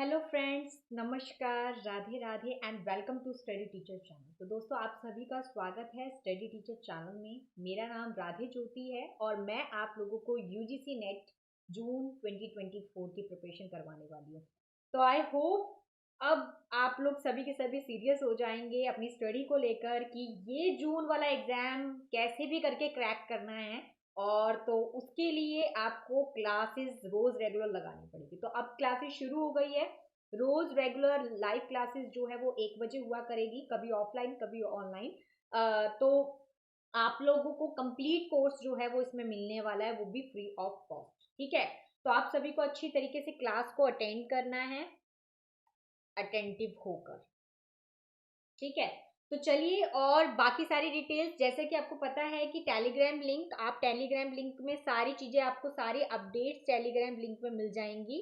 Hello friends, नमस्कार, Radhe Radhe and welcome to study teacher channel. तो दोस्तों, आप सभी का स्वागत है स्टडी टीचर चैनल में। मेरा नाम राधे ज्योति है और मैं आप लोगों को यूजीसी नेट जून 2024 की प्रिपरेशन करवाने वाली हूँ। तो आई होप अब आप लोग सभी के सभी सीरियस हो जाएंगे अपनी स्टडी को लेकर कि ये जून वाला एग्जाम कैसे भी करके क्रैक करना है। और तो उसके लिए आपको क्लासेस रोज रेगुलर लगानी पड़ेगी। तो अब क्लासेस शुरू हो गई है। रोज रेगुलर लाइव क्लासेस जो है वो 1 बजे हुआ करेगी, कभी ऑफलाइन कभी ऑनलाइन। तो आप लोगों को कंप्लीट कोर्स जो है वो इसमें मिलने वाला है, वो भी फ्री ऑफ कॉस्ट। ठीक है, तो आप सभी को अच्छी तरीके से क्लास को अटेंड करना है, अटेंटिव होकर। ठीक है, तो चलिए, और बाकी सारी डिटेल्स जैसे कि आपको पता है कि टेलीग्राम लिंक, आप टेलीग्राम लिंक में सारी चीजें, आपको सारी अपडेट्स टेलीग्राम लिंक में मिल जाएंगी।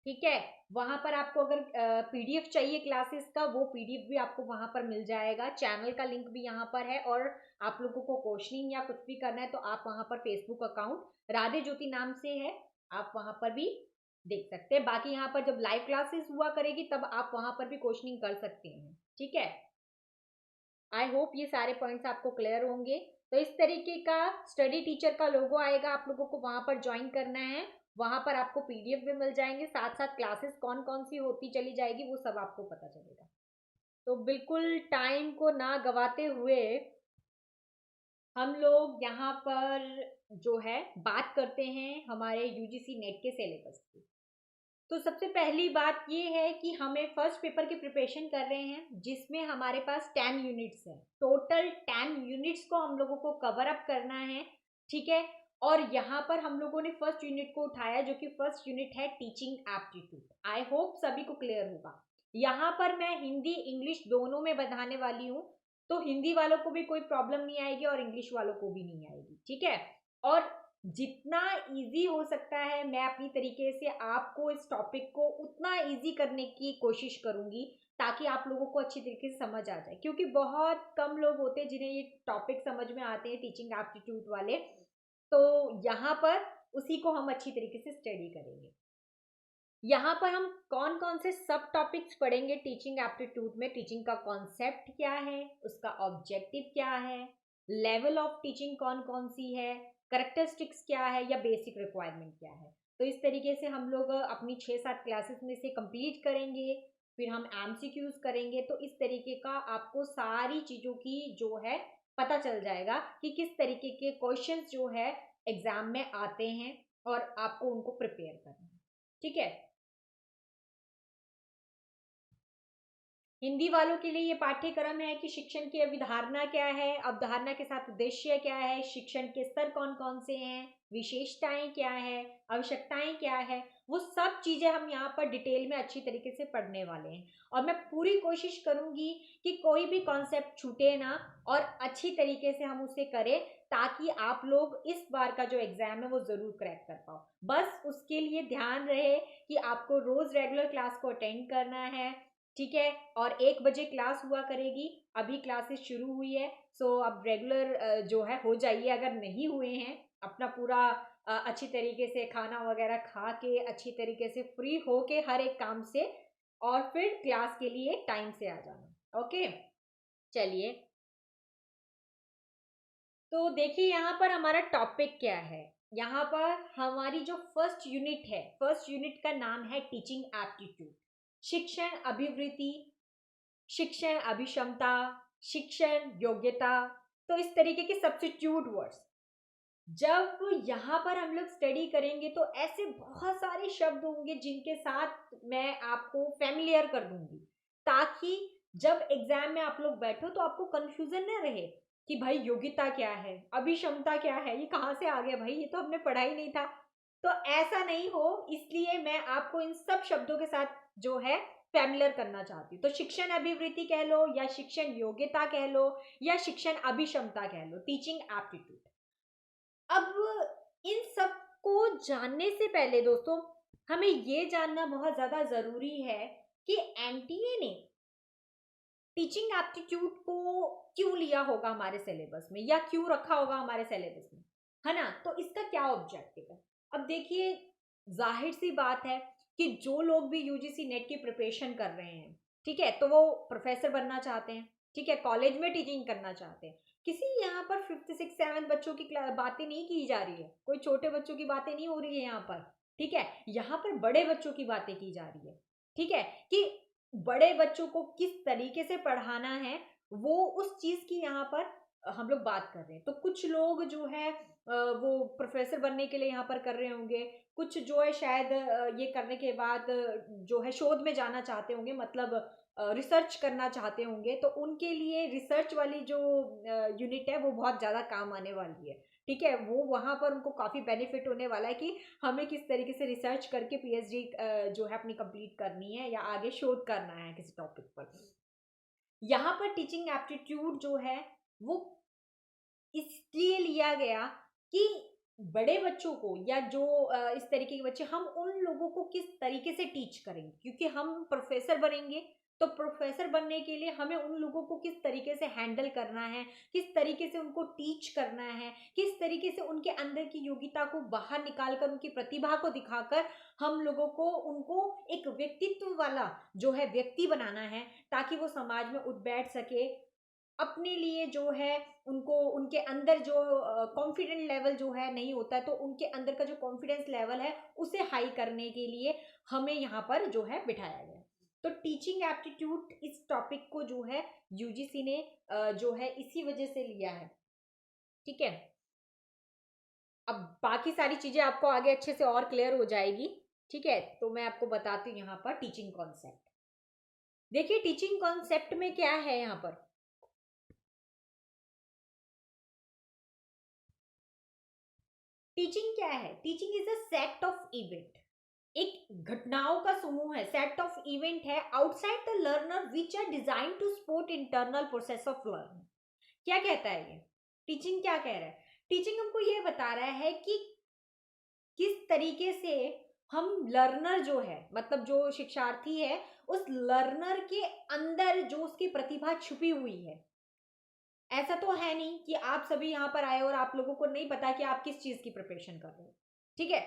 ठीक है, वहां पर आपको अगर पीडीएफ चाहिए क्लासेस का, वो पीडीएफ भी आपको वहां पर मिल जाएगा। चैनल का लिंक भी यहाँ पर है। और आप लोगों को क्वेश्चनिंग या कुछ भी करना है तो आप वहां पर फेसबुक अकाउंट राधे ज्योति नाम से है, आप वहां पर भी देख सकते हैं। बाकी यहाँ पर जब लाइव क्लासेस हुआ करेगी तब आप वहां पर भी क्वेश्चनिंग कर सकते हैं। ठीक है, आई होप ये सारे पॉइंट्स आपको क्लियर होंगे। तो इस तरीके का स्टडी टीचर का लोगो आएगा, आप लोगों को वहां पर ज्वाइन करना है। वहां पर आपको पीडीएफ भी मिल जाएंगे, साथ साथ क्लासेस कौन कौन सी होती चली जाएगी वो सब आपको पता चलेगा। तो बिल्कुल टाइम को ना गवाते हुए हम लोग यहाँ पर जो है बात करते हैं हमारे यूजीसी नेट के सिलेबस की। तो सबसे पहली बात ये है कि हमें फर्स्ट पेपर की प्रिपरेशन कर रहे हैं, जिसमें हमारे पास 10 यूनिट्स हैं। टोटल 10 यूनिट्स को हम लोगों को कवर अप करना है। ठीक है, और यहाँ पर हम लोगों ने फर्स्ट यूनिट को उठाया, जो कि फर्स्ट यूनिट है टीचिंग एप्टीट्यूड। आई होप सभी को क्लियर होगा। यहाँ पर मैं हिंदी इंग्लिश दोनों में बताने वाली हूँ, तो हिंदी वालों को भी कोई प्रॉब्लम नहीं आएगी और इंग्लिश वालों को भी नहीं आएगी। ठीक है, और जितना इजी हो सकता है मैं अपनी तरीके से आपको इस टॉपिक को उतना इजी करने की कोशिश करूंगी, ताकि आप लोगों को अच्छी तरीके से समझ आ जाए। क्योंकि बहुत कम लोग होते हैं जिन्हें ये टॉपिक समझ में आते हैं, टीचिंग एप्टीट्यूड वाले। तो यहाँ पर उसी को हम अच्छी तरीके से स्टडी करेंगे। यहाँ पर हम कौन कौन से सब टॉपिक्स पढ़ेंगे टीचिंग एप्टीट्यूड में। टीचिंग का कॉन्सेप्ट क्या है, उसका ऑब्जेक्टिव क्या है, लेवल ऑफ टीचिंग कौन कौन सी है, करेक्टरिस्टिक्स क्या है, या बेसिक रिक्वायरमेंट क्या है। तो इस तरीके से हम लोग अपनी 6-7 क्लासेस में से कंप्लीट करेंगे। फिर हम एमसीक्यूज करेंगे। तो इस तरीके का आपको सारी चीज़ों की जो है पता चल जाएगा कि किस तरीके के क्वेश्चंस जो है एग्जाम में आते हैं, और आपको उनको प्रिपेयर करना है। ठीक है, हिंदी वालों के लिए ये पाठ्यक्रम है कि शिक्षण की अवधारणा क्या है, अवधारणा के साथ उद्देश्य क्या है, शिक्षण के स्तर कौन कौन से हैं, विशेषताएं क्या है, आवश्यकताएं क्या है, वो सब चीजें हम यहाँ पर डिटेल में अच्छी तरीके से पढ़ने वाले हैं। और मैं पूरी कोशिश करूंगी कि कोई भी कॉन्सेप्ट छूटे ना, और अच्छी तरीके से हम उसे करें, ताकि आप लोग इस बार का जो एग्जाम है वो जरूर क्रैक कर पाओ। बस उसके लिए ध्यान रहे कि आपको रोज रेगुलर क्लास को अटेंड करना है। ठीक है, और 1 बजे क्लास हुआ करेगी। अभी क्लासेस शुरू हुई है, सो अब रेगुलर जो है हो जाइए। अगर नहीं हुए हैं, अपना पूरा अच्छी तरीके से खाना वगैरह खा के अच्छी तरीके से फ्री हो के हर एक काम से, और फिर क्लास के लिए टाइम से आ जाना। ओके, चलिए, तो देखिए यहाँ पर हमारा टॉपिक क्या है। यहाँ पर हमारी जो फर्स्ट यूनिट है, फर्स्ट यूनिट का नाम है टीचिंग एप्टीट्यूड। शिक्षण अभिवृत्ति, शिक्षण अभिक्षमता, शिक्षण योग्यता। तो इस तरीके के सब्स्टिट्यूट वर्ड्स जब यहाँ पर हम लोग स्टडी करेंगे तो ऐसे बहुत सारे शब्द होंगे जिनके साथ मैं आपको फेमिलियर कर दूंगी, ताकि जब एग्जाम में आप लोग बैठो तो आपको कंफ्यूजन न रहे कि भाई योग्यता क्या है, अभिक्षमता क्या है, ये कहाँ से आ गया भाई, ये तो हमने पढ़ा ही नहीं था। तो ऐसा नहीं हो, इसलिए मैं आपको इन सब शब्दों के साथ जो है फैमिलियर करना चाहती हूँ। तो शिक्षण अभिवृत्ति कह लो, या शिक्षण योग्यता कह लो, या शिक्षण अभिक्षमता कह लो, टीचिंग एप्टीट्यूड। अब इन सब को जानने से पहले दोस्तों, हमें ये जानना बहुत ज्यादा जरूरी है कि एनटीए ने टीचिंग एप्टीट्यूड को क्यों लिया होगा हमारे सिलेबस में, या क्यों रखा होगा हमारे सिलेबस में, है ना। तो इसका क्या ऑब्जेक्टिव है। अब देखिए, जाहिर सी बात है कि जो लोग भी यूजीसी नेट की प्रिपरेशन कर रहे हैं, ठीक है, तो वो प्रोफेसर बनना चाहते हैं, ठीक है, कॉलेज में टीचिंग करना चाहते हैं। किसी यहाँ पर 5th 6th 7th बच्चों की बातें नहीं की जा रही है, कोई छोटे बच्चों की बातें नहीं हो रही है यहाँ पर, ठीक है, यहाँ पर बड़े बच्चों की बातें की जा रही है, ठीक है, कि बड़े बच्चों को किस तरीके से पढ़ाना है, वो उस चीज की यहाँ पर हम लोग बात कर रहे हैं। तो कुछ लोग जो है वो प्रोफेसर बनने के लिए यहाँ पर कर रहे होंगे, कुछ जो है शायद ये करने के बाद जो है शोध में जाना चाहते होंगे, मतलब रिसर्च करना चाहते होंगे, तो उनके लिए रिसर्च वाली जो यूनिट है वो बहुत ज़्यादा काम आने वाली है, ठीक है, वो वहाँ पर उनको काफ़ी बेनिफिट होने वाला है कि हमें किस तरीके से रिसर्च करके पीएचडी जो है अपनी कंप्लीट करनी है या आगे शोध करना है किसी टॉपिक पर। यहाँ पर टीचिंग एप्टीट्यूड जो है वो इसलिए लिया गया कि बड़े बच्चों को या जो इस तरीके के बच्चे, हम उन लोगों को किस तरीके से टीच करेंगे, क्योंकि हम प्रोफेसर बनेंगे, तो प्रोफेसर बनने के लिए हमें उन लोगों को किस तरीके से हैंडल करना है, किस तरीके से उनको टीच करना है, किस तरीके से उनके अंदर की योग्यता को बाहर निकालकर उनकी प्रतिभा को दिखाकर हम लोगों को उनको एक व्यक्तित्व वाला जो है व्यक्ति बनाना है, ताकि वो समाज में उठ बैठ सके, अपने लिए जो है उनको उनके अंदर जो कॉन्फिडेंट लेवल जो है नहीं होता है, तो उनके अंदर का जो कॉन्फिडेंस लेवल है उसे हाई करने के लिए हमें यहाँ पर जो है बिठाया गया। तो टीचिंग एप्टीट्यूड इस टॉपिक को जो है यूजीसी ने जो है इसी वजह से लिया है, ठीक है। अब बाकी सारी चीजें आपको आगे अच्छे से और क्लियर हो जाएगी, ठीक है, तो मैं आपको बताती हूँ यहाँ पर टीचिंग कॉन्सेप्ट। देखिए टीचिंग कॉन्सेप्ट में क्या है, यहाँ पर टीचिंग क्या है, teaching is a set of event, एक घटनाओं का समूह है, सेट ऑफ इवेंट है outside the learner which are design to support internal process of learning. क्या कहता है ये, टीचिंग क्या कह रहा है, टीचिंग हमको ये बता रहा है कि किस तरीके से हम लर्नर जो है, मतलब जो शिक्षार्थी है, उस लर्नर के अंदर जो उसकी प्रतिभा छुपी हुई है, ऐसा तो है नहीं कि आप सभी यहाँ पर आए और आप लोगों को नहीं पता कि आप किस चीज की प्रिपरेशन कर रहे हो, ठीक है,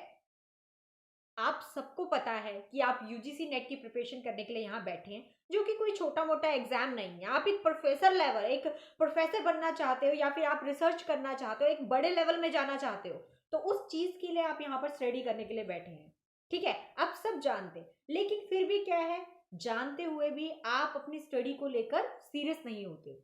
आप सबको पता है कि आप यूजीसी नेट की प्रिपरेशन करने के लिए यहाँ बैठे हैं, जो कि कोई छोटा मोटा एग्जाम नहीं है, आप एक प्रोफेसर लेवल, एक प्रोफेसर बनना चाहते हो या फिर आप रिसर्च करना चाहते हो, एक बड़े लेवल में जाना चाहते हो, तो उस चीज के लिए आप यहाँ पर स्टडी करने के लिए बैठे हैं, ठीक है, आप सब जानते, लेकिन फिर भी क्या है, जानते हुए भी आप अपनी स्टडी को लेकर सीरियस नहीं होते,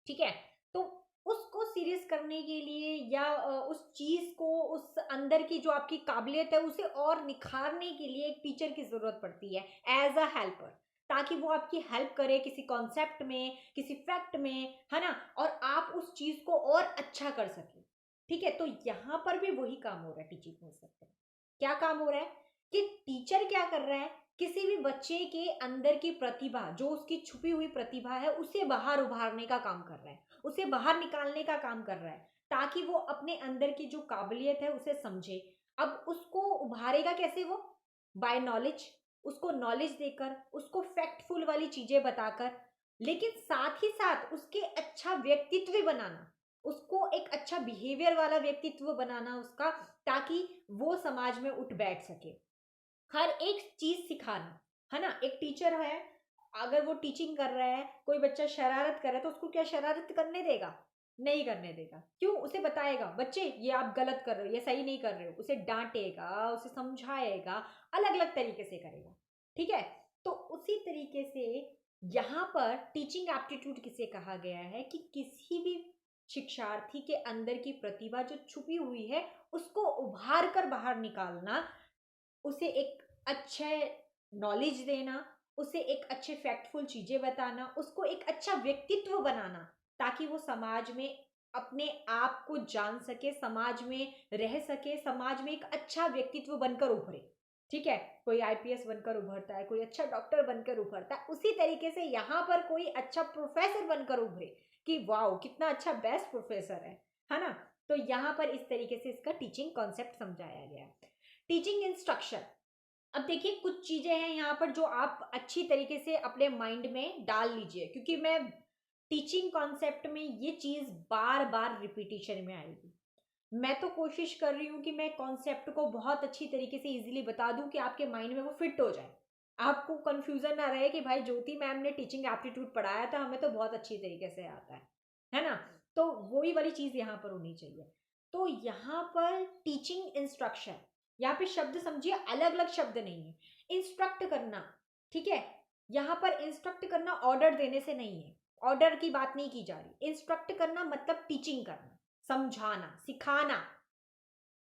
ठीक है, तो उसको सीरियस करने के लिए या उस चीज को, उस अंदर की जो आपकी काबिलियत है उसे और निखारने के लिए एक टीचर की जरूरत पड़ती है एज अ हेल्पर, ताकि वो आपकी हेल्प करे किसी कॉन्सेप्ट में, किसी फैक्ट में, है ना, और आप उस चीज को और अच्छा कर सके, ठीक है, तो यहाँ पर भी वही काम हो रहा है टीचिंग कॉन्सेप्ट में। क्या काम हो रहा है कि टीचर क्या कर रहा है, किसी भी बच्चे के अंदर की प्रतिभा, जो उसकी छुपी हुई प्रतिभा है, उसे बाहर उभारने का काम कर रहा है, उसे बाहर निकालने का काम कर रहा है, ताकि वो अपने अंदर की जो काबिलियत है उसे समझे। अब उसको उभारेगा कैसे वो, बाय नॉलेज, उसको नॉलेज देकर, उसको फैक्टफुल वाली चीजें बताकर, लेकिन साथ ही साथ उसके अच्छा व्यक्तित्व बनाना, उसको एक अच्छा बिहेवियर वाला व्यक्तित्व बनाना उसका, ताकि वो समाज में उठ बैठ सके, हर एक चीज सिखाना, है ना, एक टीचर है, अगर वो टीचिंग कर रहा है, कोई बच्चा शरारत कर रहा है, तो उसको क्या शरारत करने देगा, नहीं करने देगा, क्यों, उसे बताएगा बच्चे ये आप गलत कर रहे हो, ये सही नहीं कर रहे हो, उसे डांटेगा, उसे समझाएगा, अलग अलग तरीके से करेगा, ठीक है, तो उसी तरीके से यहाँ पर टीचिंग एप्टीट्यूड किसे कहा गया है कि किसी भी शिक्षार्थी के अंदर की प्रतिभा जो छुपी हुई है उसको उभार कर बाहर निकालना, उसे एक अच्छे नॉलेज देना, उसे एक अच्छे फैक्टफुल चीजें बताना, उसको एक अच्छा व्यक्तित्व बनाना, ताकि वो समाज में अपने आप को जान सके, समाज में रह सके, समाज में एक अच्छा व्यक्तित्व बनकर उभरे, ठीक है, कोई आईपीएस बनकर उभरता है, कोई अच्छा डॉक्टर बनकर उभरता है, उसी तरीके से यहाँ पर कोई अच्छा प्रोफेसर बनकर उभरे कि वाओ कितना अच्छा बेस्ट प्रोफेसर है ना, तो यहाँ पर इस तरीके से इसका टीचिंग कॉन्सेप्ट समझाया गया। टीचिंग इंस्ट्रक्शन, अब देखिए कुछ चीजें हैं यहाँ पर जो आप अच्छी तरीके से अपने माइंड में डाल लीजिए, क्योंकि मैं टीचिंग कॉन्सेप्ट में ये चीज बार बार रिपीटिशन में आएगी। मैं तो कोशिश कर रही हूँ कि मैं कॉन्सेप्ट को बहुत अच्छी तरीके से इजीली बता दूँ कि आपके माइंड में वो फिट हो जाए, आपको कंफ्यूजन ना रहे कि भाई ज्योति मैम ने टीचिंग एप्टीट्यूड पढ़ाया था, हमें तो बहुत अच्छी तरीके से आता है ना। तो वही वाली चीज यहाँ पर होनी चाहिए। तो यहाँ पर टीचिंग इंस्ट्रक्शन, यहाँ पे शब्द समझिए, अलग अलग शब्द नहीं है। इंस्ट्रक्ट करना, ठीक है, यहाँ पर इंस्ट्रक्ट करना ऑर्डर देने से नहीं है, ऑर्डर की बात नहीं की जा रही। इंस्ट्रक्ट करना मतलब टीचिंग करना, समझाना, सिखाना,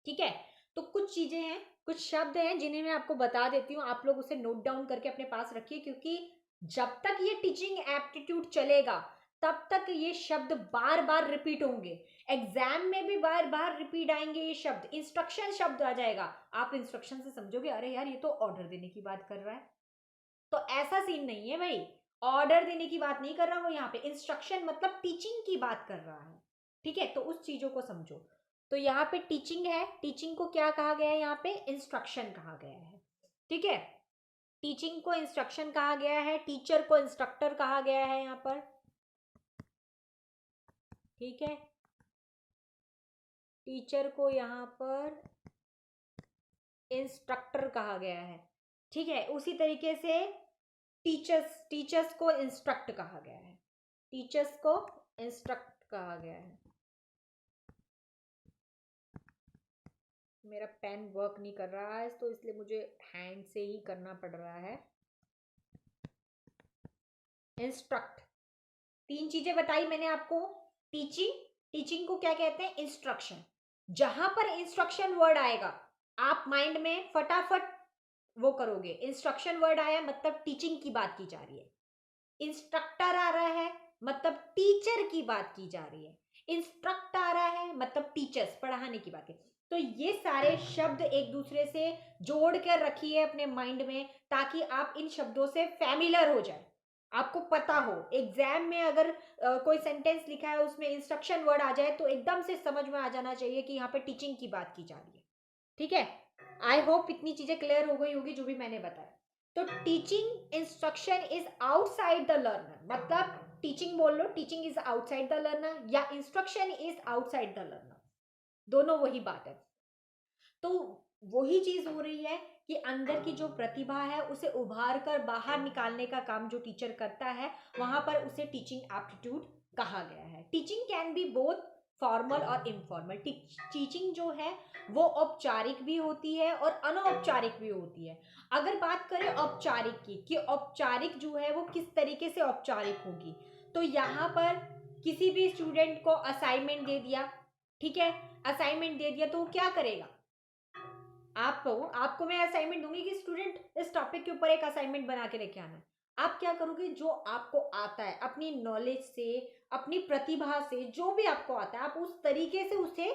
ठीक है। तो कुछ चीजें हैं, कुछ शब्द हैं जिन्हें मैं आपको बता देती हूँ, आप लोग उसे नोट डाउन करके अपने पास रखिए, क्योंकि जब तक ये टीचिंग एप्टीट्यूड चलेगा तब तक ये शब्द बार बार रिपीट होंगे, एग्जाम में भी बार बार रिपीट आएंगे ये शब्द। इंस्ट्रक्शन शब्द आ जाएगा, आप इंस्ट्रक्शन से समझोगे अरे यार ये तो ऑर्डर देने की बात कर रहा है, तो ऐसा सीन नहीं है भाई, ऑर्डर देने की बात नहीं कर रहा वो, यहाँ पे इंस्ट्रक्शन मतलब टीचिंग की बात कर रहा है, ठीक है। तो उस चीजों को समझो। तो यहाँ पे टीचिंग है, टीचिंग को क्या कहा गया है, यहाँ पे इंस्ट्रक्शन कहा गया है, ठीक है। टीचिंग को इंस्ट्रक्शन कहा गया है, टीचर को इंस्ट्रक्टर कहा गया है यहाँ पर, ठीक है। टीचर को यहाँ पर इंस्ट्रक्टर कहा गया है, ठीक है। उसी तरीके से टीचर्स को इंस्ट्रक्ट कहा गया है, टीचर्स को इंस्ट्रक्ट कहा गया है। मेरा पेन वर्क नहीं कर रहा है तो इसलिए मुझे हैंड से ही करना पड़ रहा है। इंस्ट्रक्ट, तीन चीजें बताई मैंने आपको। टीचिंग को क्या कहते हैं, इंस्ट्रक्शन। जहां पर इंस्ट्रक्शन वर्ड आएगा आप माइंड में फटाफट वो करोगे, इंस्ट्रक्शन वर्ड आया मतलब टीचिंग की बात की जा रही है। इंस्ट्रक्टर आ रहा है मतलब टीचर की बात की जा रही है। इंस्ट्रक्ट आ रहा है मतलब टीचर्स, पढ़ाने की बात है। तो ये सारे शब्द एक दूसरे से जोड़ कर रखिए अपने माइंड में, ताकि आप इन शब्दों से फैमिलियर हो जाए, आपको पता हो। एग्जाम में अगर कोई सेंटेंस लिखा है उसमें इंस्ट्रक्शन वर्ड आ जाए तो एकदम से समझ में आ जाना चाहिए कि यहाँ पे टीचिंग की बात की जा रही है, ठीक है। आई होप इतनी चीजें क्लियर हो गई होगी जो भी मैंने बताया। तो teaching instruction is outside the learner, मतलब टीचिंग बोल लो, teaching is outside the learner या instruction is outside the learner, दोनों वही बात है। तो वही चीज हो रही है कि अंदर की जो प्रतिभा है उसे उभार कर बाहर निकालने का काम जो टीचर करता है, वहां पर उसे टीचिंग एप्टीट्यूड कहा गया है। Teaching can be both formal और इनफॉर्मल। टीचिंग जो है वो औपचारिक भी होती है और अनौपचारिक भी होती है। अगर बात करें औपचारिक की, कि औपचारिक जो है वो किस तरीके से औपचारिक होगी, तो यहाँ पर किसी भी स्टूडेंट को असाइनमेंट दे दिया, ठीक है, असाइनमेंट दे दिया तो वो क्या करेगा, आपको मैं असाइनमेंट दूंगी कि स्टूडेंट इस टॉपिक के ऊपर एक असाइनमेंट बना के लेके आना है। आप क्या करोगे, जो आपको आता है अपनी नॉलेज से, अपनी प्रतिभा से, जो भी आपको आता है आप उस तरीके से उसे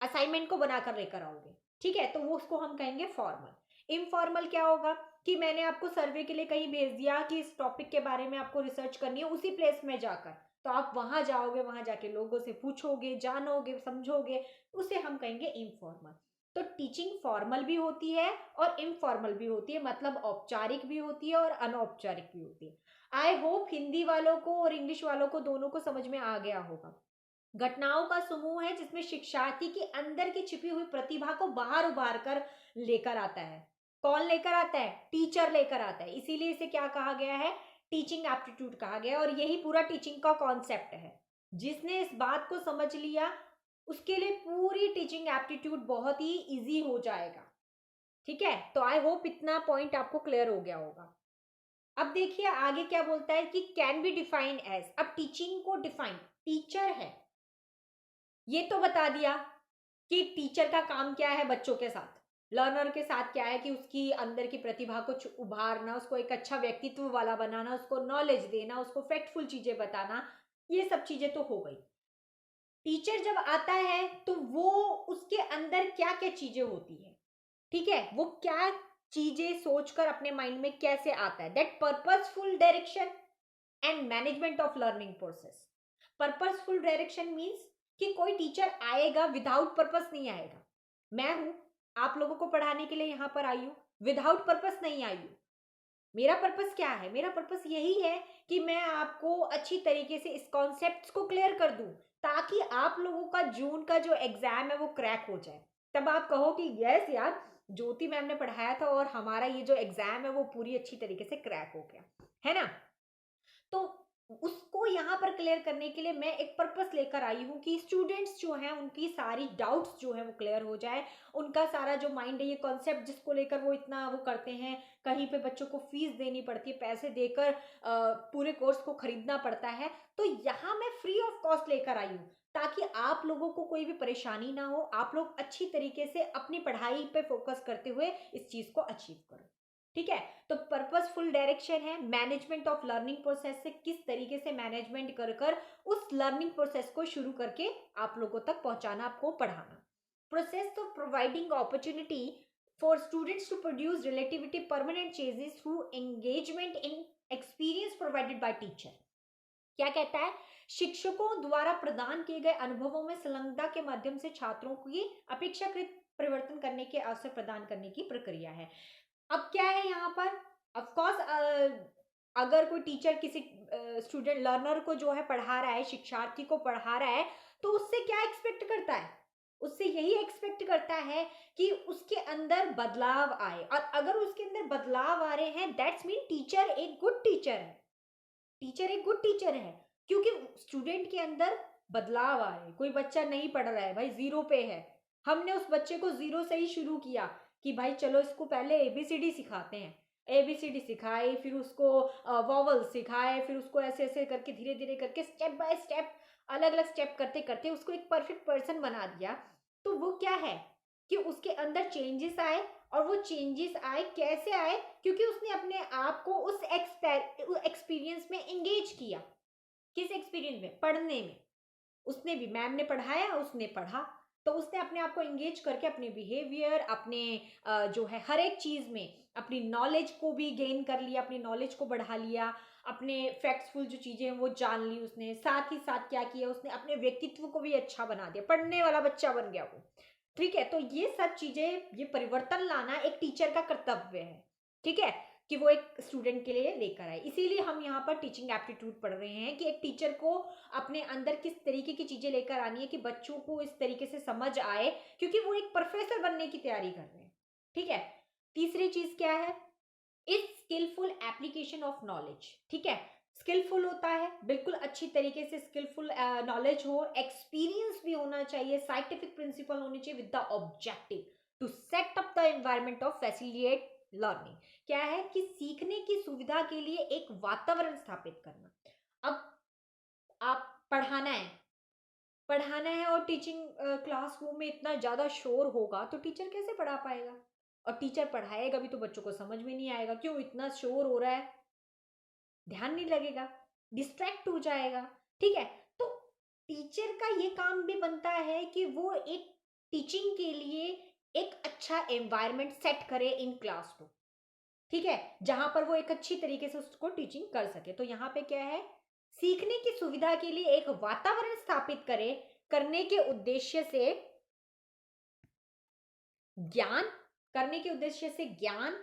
असाइनमेंट को बनाकर लेकर आओगे, ठीक है। तो वो उसको हम कहेंगे फॉर्मल। इनफॉर्मल क्या होगा कि मैंने आपको सर्वे के लिए कहीं भेज दिया कि इस टॉपिक के बारे में आपको रिसर्च करनी है, उसी प्लेस में जाकर, तो आप वहां जाओगे, वहां जाके लोगों से पूछोगे, जानोगे, समझोगे, उसे हम कहेंगे इनफॉर्मल। तो टीचिंग फॉर्मल भी होती है और इनफॉर्मल भी होती है, मतलब औपचारिक भी होती है और अनौपचारिक भी होती है। आई होप हिंदी वालों को और इंग्लिश वालों को दोनों को समझ में आ गया होगा। घटनाओं का समूह है जिसमें शिक्षार्थी की अंदर की छिपी हुई प्रतिभा को बाहर उभार कर लेकर आता है। कौन लेकर आता है, टीचर लेकर आता है, इसीलिए इसे क्या कहा गया है, टीचिंग एप्टीट्यूड कहा गया है। और यही पूरा टीचिंग का कॉन्सेप्ट है। जिसने इस बात को समझ लिया उसके लिए पूरी टीचिंग एप्टीट्यूड बहुत ही इजी हो जाएगा, ठीक है। तो आई होप इतना पॉइंट आपको क्लियर हो गया होगा। अब देखिए आगे क्या बोलता है कि कैन बी डिफाइन एज। अब टीचिंग को डिफाइन, टीचर है ये तो बता दिया कि टीचर का काम क्या है, बच्चों के साथ, लर्नर के साथ क्या है कि उसकी अंदर की प्रतिभा को उभारना, उसको एक अच्छा व्यक्तित्व वाला बनाना, उसको नॉलेज देना, उसको फैक्टफुल चीजें बताना, ये सब चीजें तो हो गई। टीचर जब आता है तो वो उसके अंदर क्या क्या चीजें होती है, ठीक है, वो क्या चीजें सोचकर अपने माइंड में कैसे आता है, that purposeful direction and management of learning process. Purposeful direction means कि कोई टीचर आएगा विदाउट पर्पस नहीं आएगा। मैं हूं आप लोगों को पढ़ाने के लिए यहां पर आई हूं, विदाउट पर्पस नहीं आई हूं। मेरा पर्पस क्या है, मेरा पर्पस यही है कि मैं आपको अच्छी तरीके से इस कॉन्सेप्ट्स को क्लियर कर दूं, ताकि आप लोगों का जून का जो एग्जाम है वो क्रैक हो जाए। तब आप कहो कि यस यार, ज्योति मैम ने पढ़ाया था और हमारा ये जो एग्जाम है वो पूरी अच्छी तरीके से क्रैक हो गया, है ना। तो उसको यहाँ पर क्लियर करने के लिए मैं एक पर्पस लेकर आई हूँ कि स्टूडेंट्स जो हैं उनकी सारी डाउट्स जो है वो क्लियर हो जाए। उनका सारा जो माइंड है, ये कॉन्सेप्ट जिसको लेकर वो इतना वो करते हैं, कहीं पे बच्चों को फीस देनी पड़ती है, पैसे देकर पूरे कोर्स को खरीदना पड़ता है, तो यहाँ मैं फ्री ऑफ कॉस्ट लेकर आई हूँ ताकि आप लोगों को कोई भी परेशानी ना हो, आप लोग अच्छी तरीके से अपनी पढ़ाई पे फोकस करते हुए इस चीज को अचीव करो। ठीक है, तो पर्पसफुल डायरेक्शन है मैनेजमेंट ऑफ लर्निंग प्रोसेस से किस तरीके से मैनेजमेंट कर कर उस लर्निंग प्रोसेस को शुरू करके आप लोगों तक पहुंचाना, आपको पढ़ाना। Process of providing opportunity for students to produce relativity permanent changes through engagement in experience provided by teacher. क्या कहता है, शिक्षकों द्वारा प्रदान किए गए अनुभवों में संलग्नता के माध्यम से छात्रों की अपेक्षाकृत परिवर्तन करने के अवसर प्रदान करने की प्रक्रिया है। अब क्या है यहाँ पर, ऑफ कोर्स अगर कोई टीचर किसी स्टूडेंट लर्नर को जो है पढ़ा रहा है, शिक्षार्थी को पढ़ा रहा है, तो उससे क्या एक्सपेक्ट करता है, उससे यही एक्सपेक्ट करता है कि उसके अंदर बदलाव आए। और अगर उसके अंदर बदलाव आ रहे हैं, दैट्स मीन टीचर एक गुड टीचर है, टीचर एक गुड टीचर है, क्योंकि स्टूडेंट के अंदर बदलाव आ रहे हैं। कोई बच्चा नहीं पढ़ रहा है भाई, जीरो पे है, हमने उस बच्चे को जीरो से ही शुरू किया कि भाई चलो इसको पहले एबीसीडी सिखाते हैं, एबीसीडी सिखाए, फिर उसको वॉवल सिखाए, फिर उसको ऐसे ऐसे करके धीरे धीरे करके स्टेप बाय स्टेप अलग अलग स्टेप करते करते उसको एक परफेक्ट पर्सन बना दिया। तो वो क्या है कि उसके अंदर चेंजेस आए, और वो चेंजेस आए कैसे आए, क्योंकि उसने अपने आप को उस एक्सपीरियंस में एंगेज किया। किस एक्सपीरियंस में, पढ़ने में। उसने भी, मैम ने पढ़ाया, उसने पढ़ा, तो उसने अपने आप को एंगेज करके अपने बिहेवियर, अपने जो है हर एक चीज में अपनी नॉलेज को भी गेन कर लिया, अपनी नॉलेज को बढ़ा लिया, अपने फैक्ट्सफुल जो चीजें हैं वो जान ली उसने। साथ ही साथ क्या किया उसने, अपने व्यक्तित्व को भी अच्छा बना दिया, पढ़ने वाला बच्चा बन गया वो। ठीक है, तो ये सब चीजें, ये परिवर्तन लाना एक टीचर का कर्तव्य है। ठीक है, कि वो एक स्टूडेंट के लिए लेकर आए। इसीलिए हम यहाँ पर टीचिंग एप्टीट्यूड पढ़ रहे हैं कि एक टीचर को अपने अंदर किस तरीके की चीजें लेकर आनी है कि बच्चों को इस तरीके से समझ आए, क्योंकि वो एक प्रोफेसर बनने की तैयारी कर रहे हैं। ठीक है, तीसरी चीज क्या है, is skillful application of knowledge. ठीक है, स्किलफुल होता है, बिल्कुल अच्छी तरीके से स्किलफुल नॉलेज हो, एक्सपीरियंस भी होना चाहिए, साइंटिफिक प्रिंसिपल होनी चाहिए with the objective to set up the environment of facilitate learning. क्या है कि सीखने की सुविधा के लिए एक वातावरण स्थापित करना। अब आप पढ़ाना है और टीचिंग क्लासरूम में इतना ज्यादा शोर होगा तो टीचर कैसे पढ़ा पाएगा, और टीचर पढ़ाएगा भी तो बच्चों को समझ में नहीं आएगा, क्यों इतना शोर हो रहा है, ध्यान नहीं लगेगा, डिस्ट्रैक्ट हो जाएगा। ठीक है, तो टीचर का ये काम भी बनता है कि वो एक टीचिंग के लिए एक अच्छा एनवायरनमेंट सेट करे इन क्लासरूम। ठीक है, जहां पर वो एक अच्छी तरीके से उसको टीचिंग कर सके। तो यहाँ पे क्या है, सीखने की सुविधा के लिए एक वातावरण स्थापित करे, करने के उद्देश्य से ज्ञान,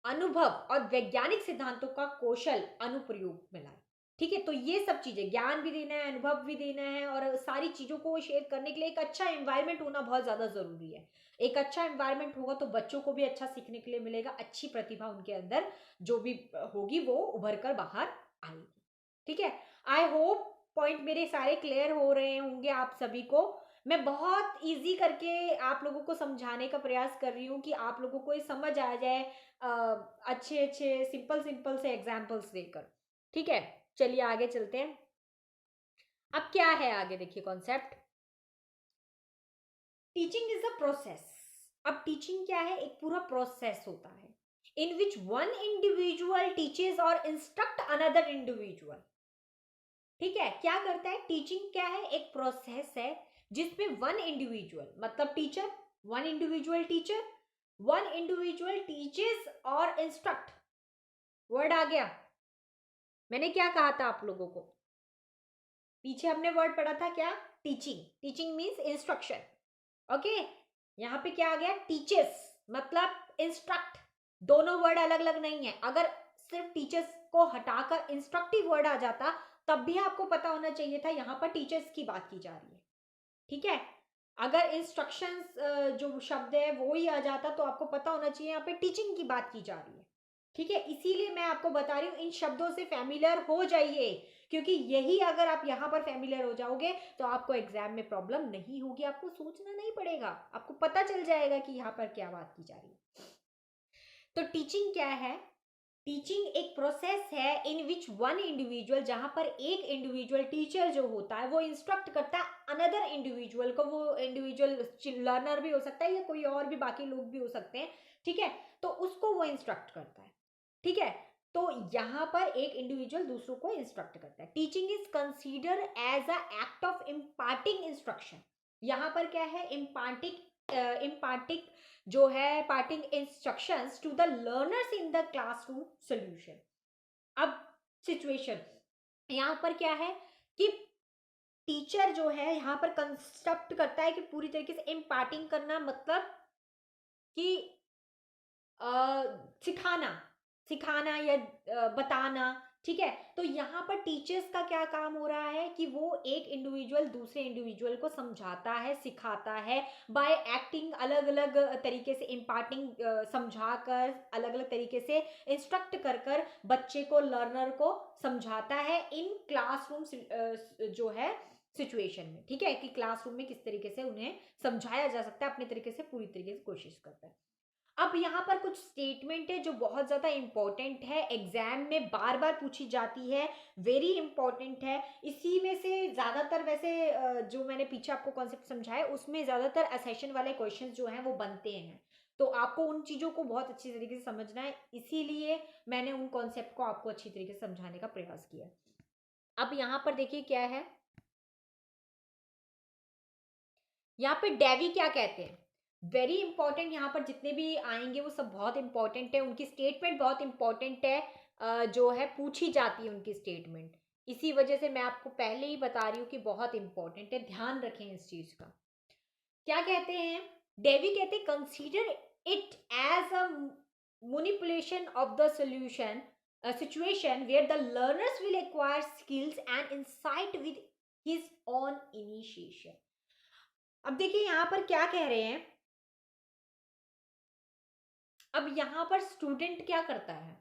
अनुभव और वैज्ञानिक सिद्धांतों का कौशल अनुप्रयोग मिला है। ठीक है, तो ये सब चीजें, ज्ञान भी देना है, अनुभव भी देना है, और सारी चीजों को शेयर करने के लिए एक अच्छा एनवायरनमेंट होना बहुत ज्यादा जरूरी है। एक अच्छा एनवायरनमेंट होगा तो बच्चों को भी अच्छा सीखने के लिए मिलेगा, अच्छी प्रतिभा उनके अंदर जो भी होगी वो उभर कर बाहर आएगी। ठीक है, आई होप पॉइंट मेरे सारे क्लियर हो रहे होंगे आप सभी को। मैं बहुत इजी करके आप लोगों को समझाने का प्रयास कर रही हूँ कि आप लोगों को ये समझ आ जाए, अच्छे अच्छे सिंपल सिंपल से एग्जाम्पल्स देकर। ठीक है, चलिए आगे चलते हैं। अब क्या है आगे, देखिए concept, teaching is a process. अब टीचिंग क्या है, एक पूरा प्रोसेस होता है इन विच वन इंडिविजुअल टीचेस और इंस्ट्रक्ट अनदर इंडिविजुअल। ठीक है, क्या करता है, टीचिंग क्या है, एक प्रोसेस है जिसमें वन इंडिविजुअल मतलब teacher, one individual teacher, one individual teachers और इंस्ट्रक्ट, वर्ड आ गया। मैंने क्या कहा था आप लोगों को, पीछे हमने वर्ड पढ़ा था क्या, teaching, teaching means instruction. Okay, यहाँ पे क्या आ गया, टीचर्स मतलब इंस्ट्रक्ट, दोनों वर्ड अलग अलग नहीं है। अगर सिर्फ टीचर्स को हटाकर इंस्ट्रक्टिव वर्ड आ जाता तब भी आपको पता होना चाहिए था यहाँ पर टीचर्स की बात की जा रही है, ठीक है। अगर इंस्ट्रक्शंस जो शब्द है वो ही आ जाता तो आपको पता होना चाहिए यहाँ पे टीचिंग की बात की जा रही है, ठीक है। इसीलिए मैं आपको बता रही हूँ इन शब्दों से फैमिलियर हो जाइए, क्योंकि यही अगर आप यहाँ पर फैमिलियर हो जाओगे तो आपको एग्जाम में प्रॉब्लम नहीं होगी, आपको सोचना नहीं पड़ेगा, आपको पता चल जाएगा कि यहाँ पर क्या बात की जा रही है। तो टीचिंग क्या है? टीचिंग एक प्रोसेस है इन विच वन इंडिविजुअल, जहां पर एक इंडिविजुअल टीचर जो होता है वो इंस्ट्रक्ट करता है अनदर इंडिविजुअल को। वो इंडिविजुअल लर्नर भी हो सकता है या कोई और भी बाकी लोग भी हो सकते हैं, ठीक है। तो उसको वो इंस्ट्रक्ट करता है, ठीक है। तो यहां पर एक इंडिविजुअल दूसरों को इंस्ट्रक्ट करता है। Teaching is consider as a act of imparting instruction. यहां पर क्या है? इम्पार्टिंग जो है, parting instructions to the learners in the classroom solution. अब सिचुएशन यहाँ पर क्या है कि टीचर जो है यहाँ पर कंस्ट्रक्ट करता है कि पूरी तरीके से इम्पार्टिंग करना, मतलब कि सिखाना, सिखाना या बताना, ठीक है। तो यहाँ पर टीचर्स का क्या काम हो रहा है कि वो एक इंडिविजुअल दूसरे इंडिविजुअल को समझाता है, सिखाता है, बाय एक्टिंग, अलग अलग तरीके से इम्पार्टिंग, समझाकर, अलग अलग तरीके से इंस्ट्रक्ट कर कर बच्चे को, लर्नर को समझाता है इन क्लासरूम जो है सिचुएशन में, ठीक है, कि क्लासरूम में किस तरीके से उन्हें समझाया जा सकता है, अपने तरीके से पूरी तरीके से कोशिश करता है। अब यहाँ पर कुछ स्टेटमेंट है जो बहुत ज़्यादा इंपॉर्टेंट है, एग्जाम में बार बार पूछी जाती है, वेरी इंपॉर्टेंट है। इसी में से ज़्यादातर वैसे जो मैंने पीछे आपको कॉन्सेप्ट समझाया उसमें ज़्यादातर असेशन वाले क्वेश्चंस जो हैं वो बनते हैं, तो आपको उन चीज़ों को बहुत अच्छी तरीके से समझना है, इसीलिए मैंने उन कॉन्सेप्ट को आपको अच्छी तरीके से समझाने का प्रयास किया। अब यहाँ पर देखिए क्या है, यहाँ पे डेवी क्या कहते हैं, वेरी इंपॉर्टेंट। यहाँ पर जितने भी आएंगे वो सब बहुत इंपॉर्टेंट है, उनकी स्टेटमेंट बहुत इंपॉर्टेंट है, जो है पूछी जाती है उनकी स्टेटमेंट, इसी वजह से मैं आपको पहले ही बता रही हूँ कि बहुत इंपॉर्टेंट है, ध्यान रखें इस चीज का। क्या कहते हैं? डेवी कहते हैं consider it as a manipulation of the solution situation where the learners will acquire skills and insight with his own initiation. अब देखिए यहाँ पर क्या कह रहे हैं, अब यहाँ पर स्टूडेंट क्या करता है,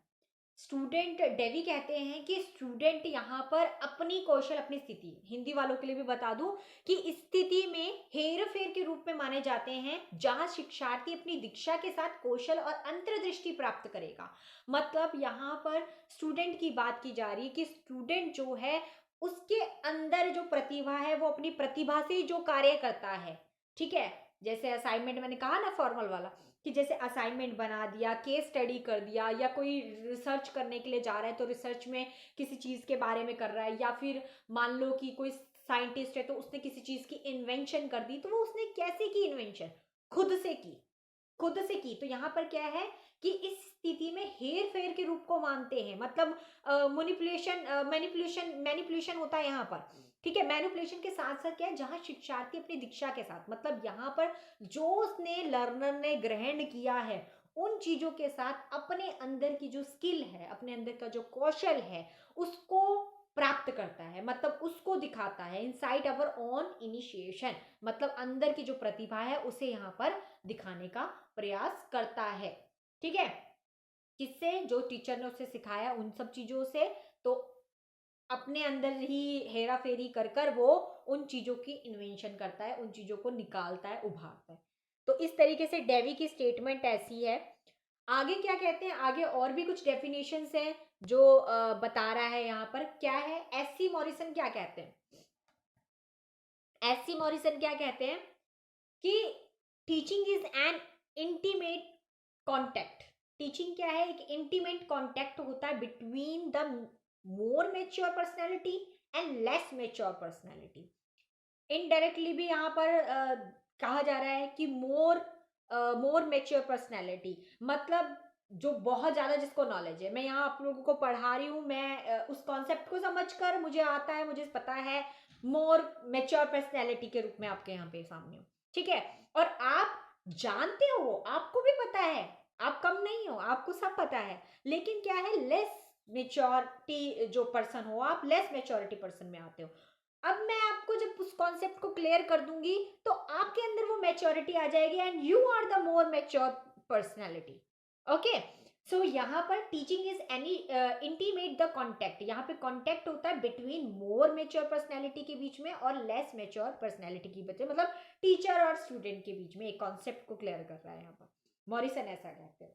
स्टूडेंट, डेवी कहते हैं कि स्टूडेंट यहाँ पर अपनी कौशल, अपनी स्थिति, हिंदी वालों के लिए भी बता दूं कि इस स्थिति में हेर फेर के रूप में माने जाते हैं जहां शिक्षार्थी अपनी दीक्षा के साथ कौशल और अंतर्दृष्टि प्राप्त करेगा। मतलब यहाँ पर स्टूडेंट की बात की जा रही है कि स्टूडेंट जो है उसके अंदर जो प्रतिभा है वो अपनी प्रतिभा से जो कार्य करता है, ठीक है। जैसे असाइनमेंट मैंने कहा ना, फॉर्मल वाला, कि जैसे असाइनमेंट बना दिया, केस स्टडी कर दिया, या कोई रिसर्च करने के लिए जा रहा है तो रिसर्च में किसी चीज़ के बारे में कर रहा है, या फिर मान लो कि कोई साइंटिस्ट है तो उसने किसी चीज़ की इन्वेंशन कर दी, तो वो उसने कैसे की इन्वेंशन? खुद से की, खुद से की। तो यहाँ पर क्या है कि इस स्थिति में हेर फेर के रूप को मानते हैं, मतलब मैनिपुलेशन, मैनिपुलेशन होता है यहाँ पर, ठीक है। मैनिपुलेशन के साथ साथ क्या है, जहां शिक्षार्थी अपनी दीक्षा के साथ, मतलब यहाँ पर जो उसने, लर्नर ने ग्रहण किया है उन चीजों के साथ अपने अंदर की जो स्किल है, अपने अंदर का जो कौशल है उसको प्राप्त करता है, मतलब उसको दिखाता है, इनसाइट अवर ओन इनिशिएशन, मतलब अंदर की जो प्रतिभा है उसे यहाँ पर दिखाने का प्रयास करता है, ठीक है। किससे? जो टीचर ने उसे सिखाया उन सब चीजों से। तो अपने अंदर ही हेरा फेरी कर कर वो उन चीजों की इन्वेंशन करता है, उन चीजों को निकालता है, उभारता है। तो इस तरीके से डेवी की स्टेटमेंट ऐसी है। आगे क्या कहते हैं, आगे और भी कुछ डेफिनेशंस हैं जो बता रहा है यहाँ पर। क्या है? एससी मॉरिसन क्या कहते हैं, एससी मॉरिसन क्या कहते हैं कि teaching is an intimate contact. Teaching क्या है? एक इंटीमेट कॉन्टेक्ट होता है between the more mature personality and less mature personality. Indirectly भी यहाँ पर कहा जा रहा है कि मोर मेच्योर पर्सनैलिटी, मतलब जो बहुत ज्यादा जिसको नॉलेज है। मैं यहाँ आप लोगों को पढ़ा रही हूँ, मैं उस कॉन्सेप्ट को समझकर मुझे आता है, मुझे पता है, मोर मेच्योर पर्सनैलिटी के रूप में आपके यहाँ पे सामने हूँ, ठीक है। और आप जानते हो, आपको भी पता है, आप कम नहीं हो, आपको सब पता है, लेकिन क्या है, लेस मेच्योरिटी जो पर्सन हो, आप लेस मेच्योरिटी पर्सन में आते हो। अब मैं आपको जब उस कॉन्सेप्ट को क्लियर कर दूंगी तो आपके अंदर वो मेच्योरिटी आ जाएगी and you are the more mature personality. Okay, so यहाँ पर teaching is any intimate the contact, यहाँ पे कॉन्टेक्ट होता है बिटवीन मोर मेच्योर पर्सनैलिटी के बीच में और लेस मेच्योर पर्सनैलिटी के बीच में, मतलब टीचर और स्टूडेंट के बीच में एक कॉन्सेप्ट को क्लियर कर रहा है यहाँ पर। मॉरिसन ऐसा कहते हैं।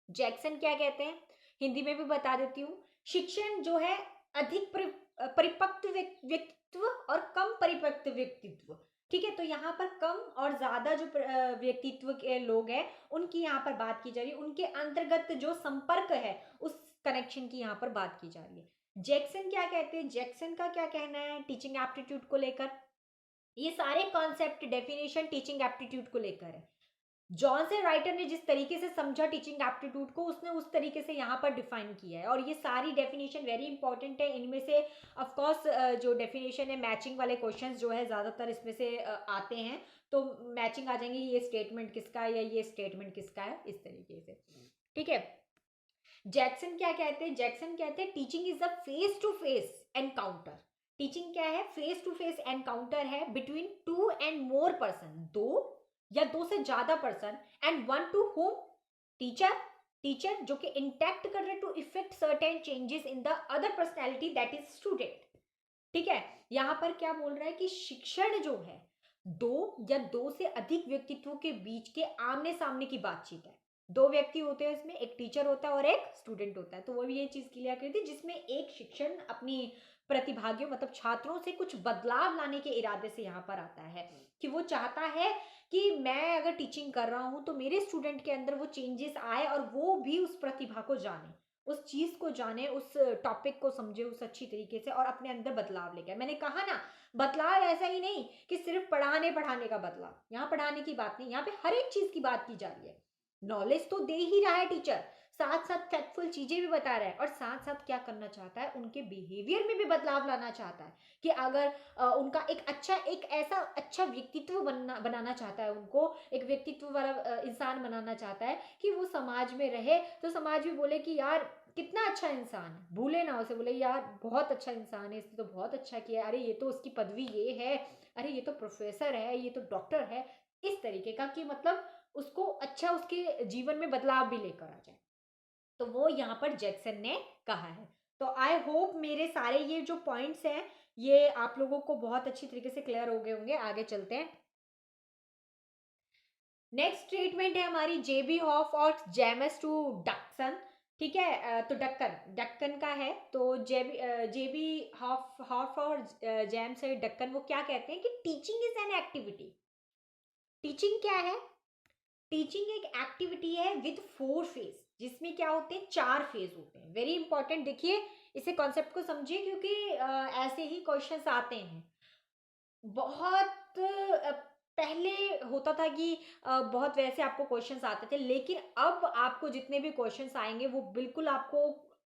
जैक्सन क्या कहते हैं, हिंदी में भी बता देती हूँ। शिक्षण जो है अधिक परिपक्व व्यक्तित्व और कम परिपक्व व्यक्तित्व, ठीक है। तो यहाँ पर कम और ज्यादा जो व्यक्तित्व के लोग हैं उनकी यहाँ पर बात की जा रही है, उनके अंतर्गत जो संपर्क है उस कनेक्शन की यहाँ पर बात की जा रही है। जैक्सन क्या कहते हैं, जैक्सन का क्या कहना है टीचिंग एप्टीट्यूड को लेकर, ये सारे कॉन्सेप्ट डेफिनेशन टीचिंग एप्टीट्यूड को लेकर है। जॉनसन राइटर ने जिस तरीके से समझा टीचिंग एप्टीट्यूड को, उसने उस तरीके से यहाँ पर डिफाइन किया है और ये सारी डेफिनेशन वेरी इंपॉर्टेंट है। इनमें से ऑफ कोर्स जो डेफिनेशन है मैचिंग वाले क्वेश्चंस जो है ज़्यादातर इसमें से आते हैं, तो मैचिंग आ जाएंगे, ये स्टेटमेंट किसका है या ये स्टेटमेंट किसका है, इस तरीके से, ठीक है। जैक्सन क्या कहते हैं, जैक्सन कहते हैं teaching is a face to face encounter. Teaching क्या है, फेस टू फेस एनकाउंटर है between two and more person, दो या दो से ज्यादा person, and one to home teacher, teacher जो कि इंटैक्ट कर रहे to effect certain changes in the other personality that is student, ठीक है। यहां पर क्या बोल रहा है कि शिक्षण जो है दो या दो से अधिक व्यक्तित्वों के बीच के आमने सामने की बातचीत है। दो व्यक्ति होते हैं इसमें, एक टीचर होता है और एक स्टूडेंट होता है। तो वो भी ये चीज क्लियर कर दी जिसमें एक शिक्षण अपनी प्रतिभागियों मतलब छात्रों से कुछ बदलाव लाने के इरादे से यहाँ पर आता है, कि वो चाहता है कि मैं अगर टीचिंग कर रहा हूं तो मेरे स्टूडेंट के अंदर वो चेंजेस आए और वो भी उस प्रतिभा को जाने, उस चीज को जाने, उस टॉपिक को समझे उस अच्छी तरीके से और अपने अंदर बदलाव लेके आए। मैंने कहा ना, बदलाव ऐसा ही नहीं कि सिर्फ पढ़ाने पढ़ाने का बदलाव, यहाँ पढ़ाने की बात नहीं, यहाँ पे हर एक चीज की बात की जा रही है। नॉलेज तो दे ही रहा है टीचर, साथ साथ फैक्टफुल चीजें भी बता रहा है और साथ साथ क्या करना चाहता है, उनके बिहेवियर में भी बदलाव लाना चाहता है कि अगर उनका एक ऐसा अच्छा व्यक्तित्व बनाना चाहता है, उनको एक व्यक्तित्व वाला इंसान बनाना चाहता है कि वो समाज में रहे तो समाज भी बोले कि यार कितना अच्छा इंसान है, भूले ना उसे, बोले यार बहुत अच्छा इंसान है, इसने तो बहुत अच्छा किया, अरे ये तो उसकी पदवी ये है, अरे ये तो प्रोफेसर है, ये तो डॉक्टर है, इस तरीके का, कि मतलब उसको अच्छा उसके जीवन में बदलाव भी लेकर आ जाए। तो वो यहाँ पर जैक्सन ने कहा है। तो आई होप मेरे सारे ये जो पॉइंट्स हैं ये आप लोगों को बहुत अच्छी तरीके से क्लियर हो गए होंगे। आगे चलते हैं। नेक्स्ट ट्रीटमेंट है हमारी जेबी हॉफ और जेमस टू डक्सन, ठीक है। तो डक्कन डक्कन का है, तो जेबी हॉफ हॉफ और जेम्स डक्कन वो क्या कहते हैं कि teaching is an activity. Teaching क्या है, टीचिंग एक एक्टिविटी है विद 4 फेज, जिसमें क्या होते हैं 4 फेज होते हैं। वेरी इंपॉर्टेंट, देखिए इसे कॉन्सेप्ट को समझिए क्योंकि ऐसे ही क्वेश्चंस आते हैं। बहुत पहले होता था कि बहुत वैसे आपको क्वेश्चंस आते थे, लेकिन अब आपको जितने भी क्वेश्चंस आएंगे वो बिल्कुल आपको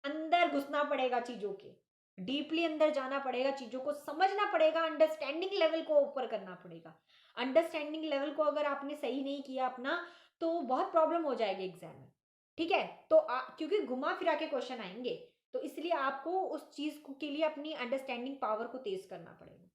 अंदर घुसना पड़ेगा, चीजों के डीपली अंदर जाना पड़ेगा, चीजों को समझना पड़ेगा, अंडरस्टैंडिंग लेवल को ऊपर करना पड़ेगा। अंडरस्टैंडिंग लेवल को अगर आपने सही नहीं किया अपना तो बहुत प्रॉब्लम हो जाएगी एग्जाम में, ठीक है। तो क्योंकि घुमा फिरा के क्वेश्चन आएंगे तो इसलिए आपको उस चीज के लिए अपनी अंडरस्टैंडिंग पावर को तेज करना पड़ेगा।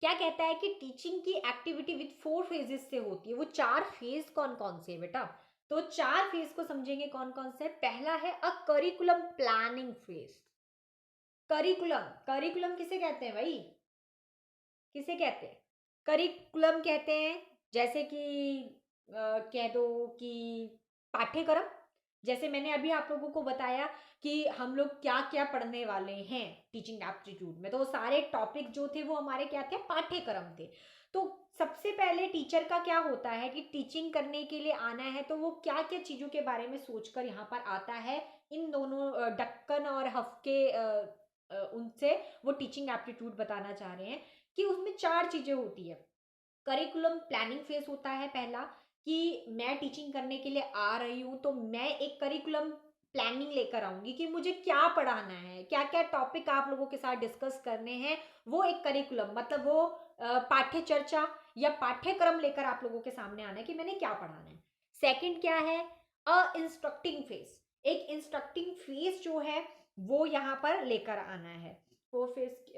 क्या कहता है कि टीचिंग की एक्टिविटी विद 4 फेजेस से होती है। वो 4 फेज कौन कौन से है बेटा, तो 4 फेज को समझेंगे कौन कौन से। पहला है a curriculum planning phase. Curriculum, curriculum किसे कहते हैं भाई, किसे कहते हैं, करिकुलम कहते हैं जैसे कि कह दो कि पाठ्यक्रम। जैसे मैंने अभी आप लोगों को बताया कि हम लोग क्या क्या पढ़ने वाले हैं टीचिंग एप्टीट्यूड में, तो वो सारे टॉपिक जो थे वो हमारे क्या थे, पाठ्यक्रम थे। तो सबसे पहले टीचर का क्या होता है कि टीचिंग करने के लिए आना है तो वो क्या क्या चीज़ों के बारे में सोचकर यहाँ पर आता है। इन दोनों डक्कन और हफ के उनसे वो टीचिंग एप्टीट्यूड बताना चाह रहे हैं कि उसमें 4 चीज़ें होती है। करिकुलम प्लानिंग फेज होता है पहला, कि मैं टीचिंग करने के लिए आ रही हूँ तो मैं एक करिकुलम प्लानिंग लेकर आऊंगी कि मुझे क्या पढ़ाना है, क्या क्या टॉपिक आप लोगों के साथ डिस्कस करने हैं। वो एक करिकुलम मतलब वो पाठ्य चर्चा या पाठ्यक्रम लेकर आप लोगों के सामने आना है कि मैंने क्या पढ़ाना है। सेकंड क्या है, अ इंस्ट्रक्टिंग फेज। एक इंस्ट्रक्टिंग फेज जो है वो यहाँ पर लेकर आना है। फोर फेज,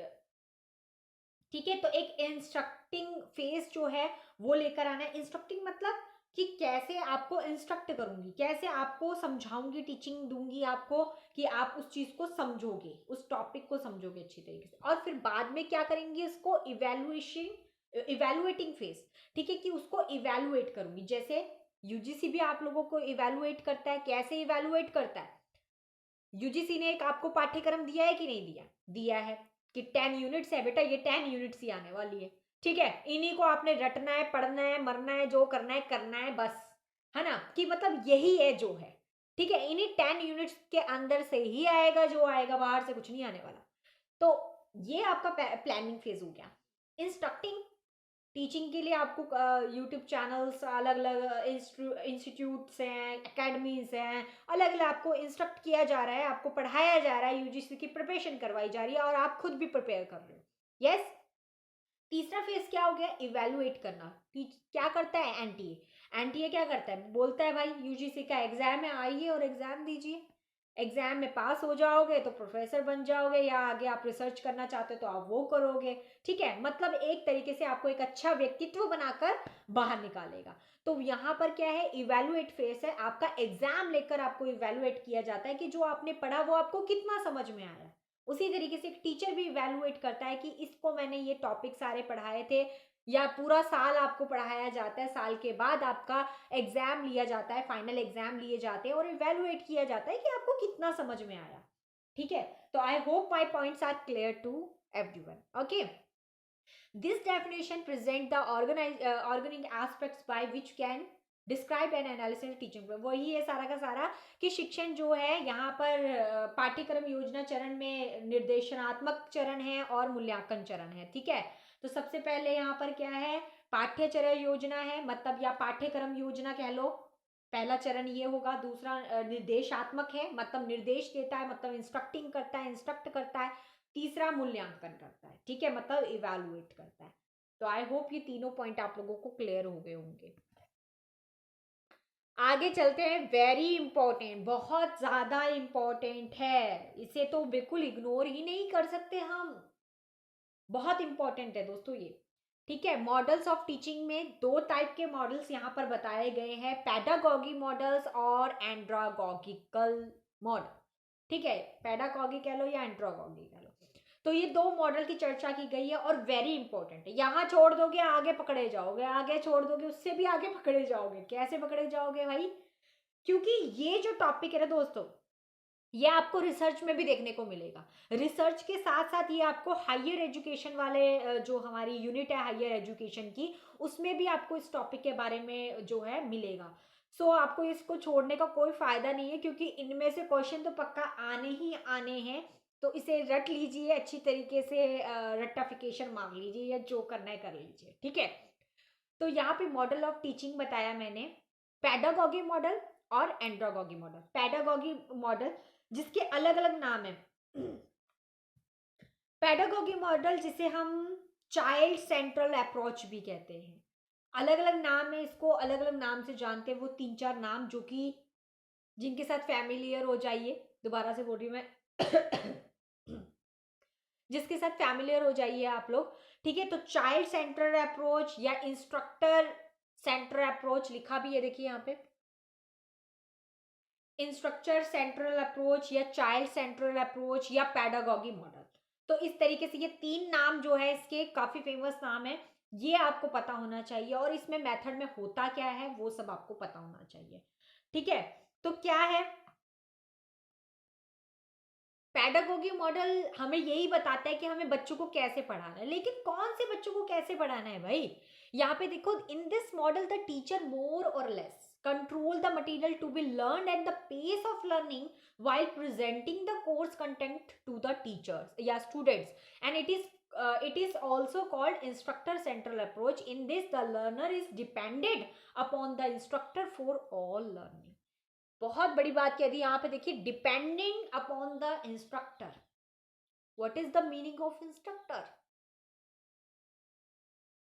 ठीक है। तो एक इंस्ट्रक्टिंग फेज जो है वो लेकर आना है। इंस्ट्रक्टिंग मतलब कि कैसे आपको इंस्ट्रक्ट करूंगी, कैसे आपको समझाऊंगी, टीचिंग दूंगी आपको कि आप उस चीज को समझोगे, उस टॉपिक को समझोगे अच्छी तरीके से। और फिर बाद में क्या करेंगे, इसको इवेलुएटिंग फेज, ठीक है, कि उसको इवेलुएट करूंगी। जैसे यूजीसी भी आप लोगों को इवेलुएट करता है। कैसे इवेलुएट करता है, यूजीसी ने एक आपको पाठ्यक्रम दिया है कि नहीं दिया, दिया है कि 10 यूनिट्स है बेटा, ये 10 यूनिट्स ही आने वाली है, ठीक है, इन्हीं को आपने रटना है, पढ़ना है, मरना है, जो करना है बस, है ना, कि मतलब यही है जो है, ठीक है, इन्हीं 10 यूनिट्स के अंदर से ही आएगा जो आएगा, बाहर से कुछ नहीं आने वाला। तो ये आपका प्लानिंग फेज हो गया। इंस्ट्रक्टिंग, टीचिंग के लिए आपको यूट्यूब चैनल्स, अलग अलग इंस्टीट्यूट्स हैं, एकेडमीज हैं, अलग अलग आपको इंस्ट्रक्ट किया जा रहा है, आपको पढ़ाया जा रहा है, यूजीसी की प्रिपरेशन करवाई जा रही है और आप खुद भी प्रिपेयर कर रहे हो। यस। तीसरा फेज क्या हो गया, इवेलुएट करना। क्या करता है एनटीए, एनटीए क्या करता है, बोलता है भाई यूजीसी का एग्जाम है, आइए और एग्जाम दीजिए, एग्जाम में पास हो जाओगे तो प्रोफेसर बन जाओगे, या आगे आप रिसर्च करना चाहते हो तो आप वो करोगे, ठीक है, मतलब एक तरीके से आपको एक अच्छा व्यक्तित्व बनाकर बाहर निकालेगा। तो यहाँ पर क्या है, इवेलुएट फेस है, आपका एग्जाम लेकर आपको इवेलुएट किया जाता है कि जो आपने पढ़ा वो आपको कितना समझ में आया। उसी तरीके से एक टीचर भी इवेलुएट करता है कि इसको मैंने ये टॉपिक सारे पढ़ाए थे, या पूरा साल आपको पढ़ाया जाता है, साल के बाद आपका एग्जाम लिया जाता है, फाइनल एग्जाम लिए जाते हैं और इवेलुएट किया जाता है कि आपको कितना समझ में आया, ठीक है। तो I hope my points are clear to everyone. Okay, this definition present the organic aspects by which can describe an analysis teaching. वही है सारा का सारा कि शिक्षण जो है यहाँ पर पाठ्यक्रम योजना चरण में निर्देशनात्मक चरण है और मूल्यांकन चरण है, ठीक है। तो सबसे पहले यहाँ पर क्या है, पाठ्यचर्या योजना है, मतलब या पाठ्यक्रम योजना कह लो, पहला चरण ये होगा। दूसरा निर्देशात्मक है, मतलब निर्देश देता है, मतलब इंस्ट्रक्टिंग करता है, इंस्ट्रक्ट करता है। तीसरा मूल्यांकन करता है, ठीक है, मतलब इवेलुएट करता है। तो आई होप ये तीनों पॉइंट आप लोगों को क्लियर हो गए होंगे। आगे चलते हैं, वेरी इंपॉर्टेंट, बहुत ज्यादा इंपॉर्टेंट है, इसे तो बिल्कुल इग्नोर ही नहीं कर सकते हम, बहुत इंपॉर्टेंट है दोस्तों ये, ठीक है। मॉडल्स ऑफ टीचिंग में दो टाइप के मॉडल्स यहाँ पर बताए गए हैं, पैडागॉगी मॉडल्स और एंड्रागॉगिकल मॉडल, ठीक है, पैडागॉगी कह लो या एंड्रागॉगी कह लो। तो ये दो मॉडल की चर्चा की गई है और वेरी इंपॉर्टेंट है। यहाँ छोड़ दोगे आगे पकड़े जाओगे, आगे छोड़ दोगे उससे भी आगे पकड़े जाओगे। कैसे पकड़े जाओगे भाई, क्योंकि ये जो टॉपिक है ना दोस्तों, ये आपको रिसर्च में भी देखने को मिलेगा। रिसर्च के साथ साथ ये आपको हायर एजुकेशन वाले जो हमारी यूनिट है हायर एजुकेशन की, उसमें भी आपको इस टॉपिक के बारे में जो है मिलेगा। सो आपको इसको छोड़ने का कोई फायदा नहीं है, क्योंकि इनमें से क्वेश्चन तो पक्का आने ही आने हैं। तो इसे रट लीजिए अच्छी तरीके से, रट्टाफिकेशन मार लीजिए या जो करना है कर लीजिए, ठीक है। तो यहाँ पे मॉडल ऑफ टीचिंग बताया मैंने, पैडागॉगी मॉडल और एंड्रागॉगी मॉडल। पैडागॉगी मॉडल जिसके अलग अलग नाम है, पैडागॉगी मॉडल जिसे हम चाइल्ड सेंट्रल अप्रोच भी कहते हैं, अलग अलग नाम है, इसको अलग अलग नाम से जानते हैं। वो तीन चार नाम जो कि जिनके साथ फैमिलियर हो जाइए, दोबारा से बोल रही हूँ मैं जिसके साथ फैमिलियर हो जाइए आप लोग, ठीक है। तो चाइल्ड सेंट्रल अप्रोच या इंस्ट्रक्टर सेंट्रल अप्रोच लिखा भी है, देखिए यहाँ पे, इंस्ट्रक्टर सेंट्रल अप्रोच या चाइल्ड सेंट्रल अप्रोच या पैडागॉगी मॉडल। तो इस तरीके से ये तीन नाम जो है इसके काफी फेमस नाम है, ये आपको पता होना चाहिए। और इसमें मेथड में होता क्या है वो सब आपको पता होना चाहिए, ठीक है। तो क्या है, पैडागोगी मॉडल हमें यही बताता है कि हमें बच्चों को कैसे पढ़ाना है, लेकिन कौन से बच्चों को कैसे पढ़ाना है भाई। यहाँ पे देखो, in this model the teacher more और less control the material to be learned at the pace of learning while presenting the course content to the teachers या students, and it is also called instructor central approach. In this the learner is dependent upon the instructor for all learning। बहुत बड़ी बात कह दी यहाँ पे, देखिए, depending upon the instructor. What is the meaning of instructor,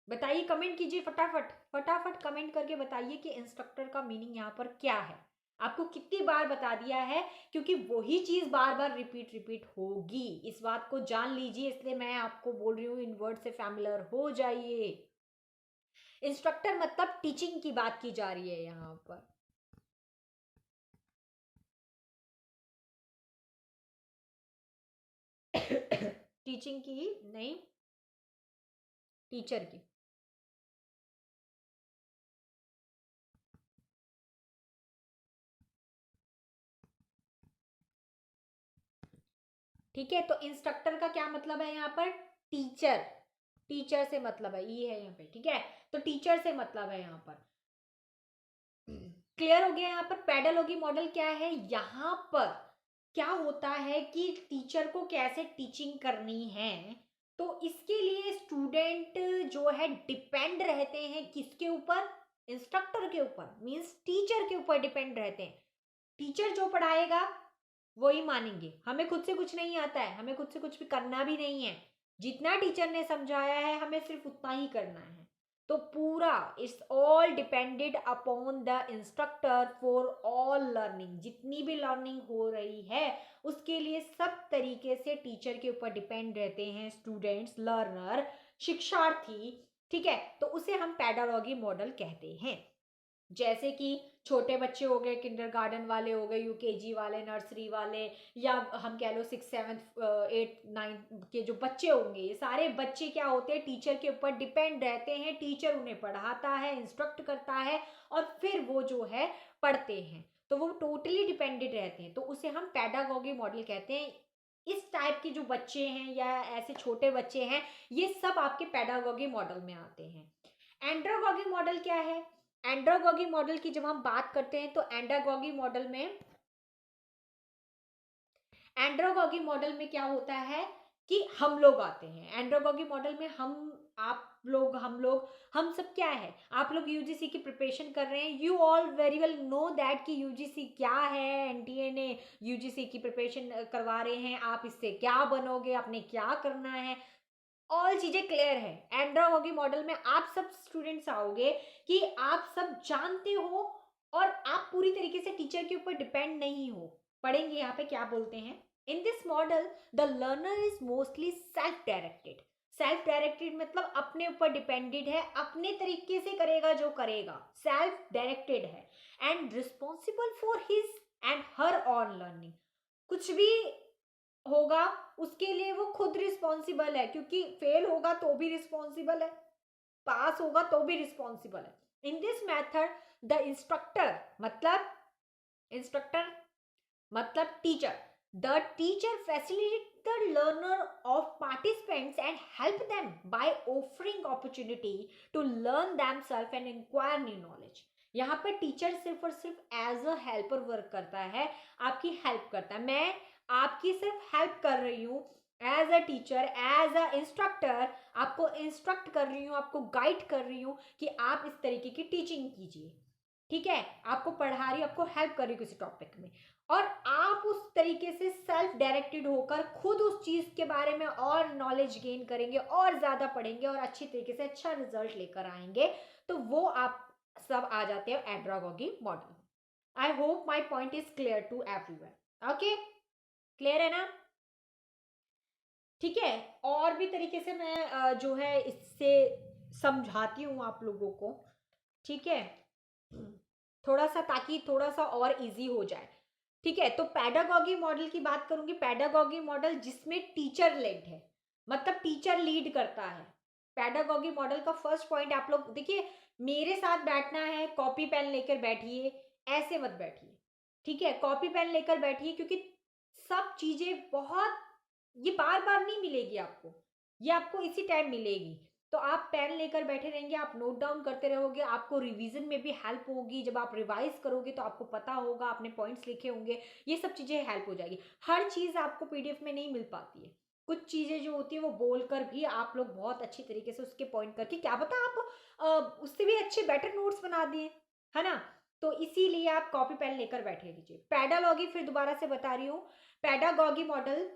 बताइए, comment कीजिए फटाफट फटाफट कमेंट करके बताइए कि इंस्ट्रक्टर का मीनिंग यहाँ पर क्या है। आपको कितनी बार बता दिया है, क्योंकि वही चीज बार बार रिपीट होगी, इस बात को जान लीजिए, इसलिए मैं आपको बोल रही हूँ इन वर्ड से फैमिलियर हो जाइए। इंस्ट्रक्टर मतलब टीचिंग की बात की जा रही है यहाँ पर। टीचिंग की नहीं, टीचर की। ठीक है, तो इंस्ट्रक्टर का क्या मतलब है यहाँ पर? टीचर। टीचर से मतलब है, ये है यहाँ पे। ठीक है, तो टीचर से मतलब है यहाँ पर। क्लियर हो गया? यहाँ पर पेडागोगी मॉडल क्या है? यहाँ पर क्या होता है कि टीचर को कैसे टीचिंग करनी है, तो इसके लिए स्टूडेंट जो है डिपेंड रहते हैं किसके ऊपर? इंस्ट्रक्टर के ऊपर, मींस टीचर के ऊपर डिपेंड रहते हैं। टीचर जो पढ़ाएगा वही मानेंगे। हमें खुद से कुछ नहीं आता है, हमें खुद से कुछ भी करना भी नहीं है। जितना टीचर ने समझाया है हमें सिर्फ उतना ही करना है। तो पूरा it's all depended upon the instructor for all learning. जितनी भी लर्निंग हो रही है उसके लिए सब तरीके से टीचर के ऊपर डिपेंड रहते हैं स्टूडेंट्स, लर्नर, शिक्षार्थी। ठीक है, तो उसे हम पेडागोगी मॉडल कहते हैं। जैसे कि छोटे बच्चे हो गए, किंडरगार्टन वाले हो गए, यूकेजी वाले, नर्सरी वाले, या हम कह लो 6, 7, 8, 9 के जो बच्चे होंगे, ये सारे बच्चे क्या होते हैं? टीचर के ऊपर डिपेंड रहते हैं। टीचर उन्हें पढ़ाता है, इंस्ट्रक्ट करता है, और फिर वो जो है पढ़ते हैं। तो वो टोटली डिपेंडेंट रहते हैं, तो उसे हम पेडागोगी मॉडल कहते हैं। इस टाइप के जो बच्चे हैं या ऐसे छोटे बच्चे हैं, ये सब आपके पेडागोगी मॉडल में आते हैं। एंड्रोगोगी मॉडल क्या है? एंड्रोगोगी मॉडल की जब हम बात करते हैं तो एंड्रोगोगी मॉडल में क्या होता है कि हम लोग आते हैं। एंड्रोगोगी मॉडल में आप लोग, हम सब क्या है? आप लोग यूजीसी की प्रिपरेशन कर रहे हैं। You all very well know that कि यूजीसी क्या है। एनटीए ने यूजीसी की प्रिपरेशन करवा रहे हैं, आप इससे क्या बनोगे, आपने क्या करना है, ऑल चीजें क्लियर है। एंड्रोगोगी मॉडल में आप सब स्टूडेंट्स आओगे कि आप सब जानते हो और आप पूरी तरीके से टीचर के ऊपर डिपेंड नहीं हो। पढ़ेंगे यहाँ पे क्या बोलते हैं। In this model the learner is mostly self directed. Self directed मतलब अपने ऊपर डिपेंडेड है, अपने तरीके से करेगा जो करेगा, सेल्फ डायरेक्टेड है। And responsible for his and her on learning. कुछ भी होगा उसके लिए वो खुद रिस्पॉन्सिबल है, क्योंकि फेल होगा तो भी रिस्पॉन्सिबल है, पास होगा तो भी रिस्पॉन्सिबल है। In this method the instructor मतलब teacher, the teacher facilitate the learner of participants and help them by offering opportunity to learn themselves and inquire new knowledge. यहाँ पर टीचर सिर्फ और सिर्फ एज अ हेल्पर वर्क करता है, आपकी help करता है। मैं आपकी सिर्फ हेल्प कर रही हूँ as a teacher, as a instructor, आपको इंस्ट्रक्ट कर रही हूँ, आपको गाइड कर रही हूँ कि आप इस तरीके की टीचिंग कीजिए। ठीक है, आपको पढ़ा रही हूँ, आपको हेल्प कर रही हूँ किसी टॉपिक में, और आप उस तरीके से सेल्फ डायरेक्टेड होकर खुद उस चीज के बारे में और नॉलेज गेन करेंगे और ज्यादा पढ़ेंगे और अच्छी तरीके से अच्छा रिजल्ट लेकर आएंगे। तो वो आप सब आ जाते हैं andragogy model. I hope my point is clear to everyone. Okay, clear है ना? ठीक है, और भी तरीके से मैं जो है इससे समझाती हूँ आप लोगों को। ठीक है, थोड़ा सा, ताकि थोड़ा सा और इजी हो जाए। ठीक है, तो पैडागॉगी मॉडल की बात करूंगी। पैडागॉगी मॉडल जिसमें टीचर लेड है, मतलब टीचर लीड करता है। पैडागॉगी मॉडल का फर्स्ट पॉइंट आप लोग देखिए, मेरे साथ बैठना है, कॉपी पेन लेकर बैठिए, ऐसे मत बैठिए। ठीक है, कॉपी पेन लेकर बैठिए, क्योंकि सब चीजें बहुत, ये बार बार नहीं मिलेगी आपको, ये आपको इसी टाइम मिलेगी। तो आप पेन लेकर बैठे रहेंगे, आप नोट डाउन करते रहोगे, आपको रिवीजन में भी हेल्प होगी। जब आप रिवाइज करोगे तो आपको पता होगा, आपने पॉइंट्स लिखे होंगे, ये सब चीजें हेल्प हो जाएगी। हर चीज आपको पीडीएफ में नहीं मिल पाती है, कुछ चीजें जो होती है वो बोलकर भी आप लोग बहुत अच्छी तरीके से उसके पॉइंट करके, क्या पता आप उससे भी अच्छे बेटर नोट्स बना दिए, है ना? तो इसीलिए आप कॉपी पेन लेकर बैठे रहिए। पैडागॉगी फिर दोबारा से बता रही हूँ, पैडागॉगी मॉडल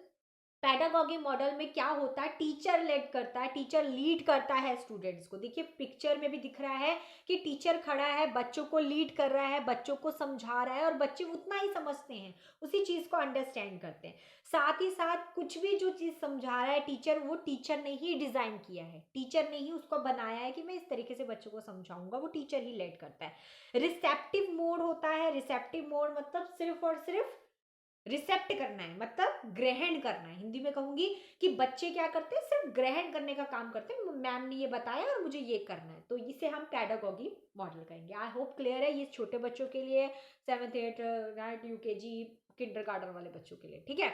पैडागॉजी मॉडल में क्या होता है, टीचर लेड करता है, टीचर लीड करता है स्टूडेंट्स को। देखिए पिक्चर में भी दिख रहा है कि टीचर खड़ा है, बच्चों को लीड कर रहा है, बच्चों को समझा रहा है और बच्चे उतना ही समझते हैं, उसी चीज को अंडरस्टैंड करते हैं। साथ ही साथ कुछ भी जो चीज समझा रहा है टीचर, वो टीचर ने ही डिजाइन किया है, टीचर ने ही उसको बनाया है कि मैं इस तरीके से बच्चों को समझाऊंगा, वो टीचर ही लेड करता है। रिसेप्टिव मोड होता है, रिसेप्टिव मोड मतलब सिर्फ और सिर्फ रिसेप्ट करना है, मतलब ग्रहण करना है। हिंदी में कहूंगी कि बच्चे क्या करते हैं, सिर्फ ग्रहण करने का काम करते हैं, मैम ने ये बताया और मुझे ये करना है, तो इसे हम पैडागॉजी मॉडल कहेंगे। आई होप क्लियर है, ये छोटे बच्चों के लिए, 7th 8th 9th UKG kindergarten वाले बच्चों के लिए, ठीक है।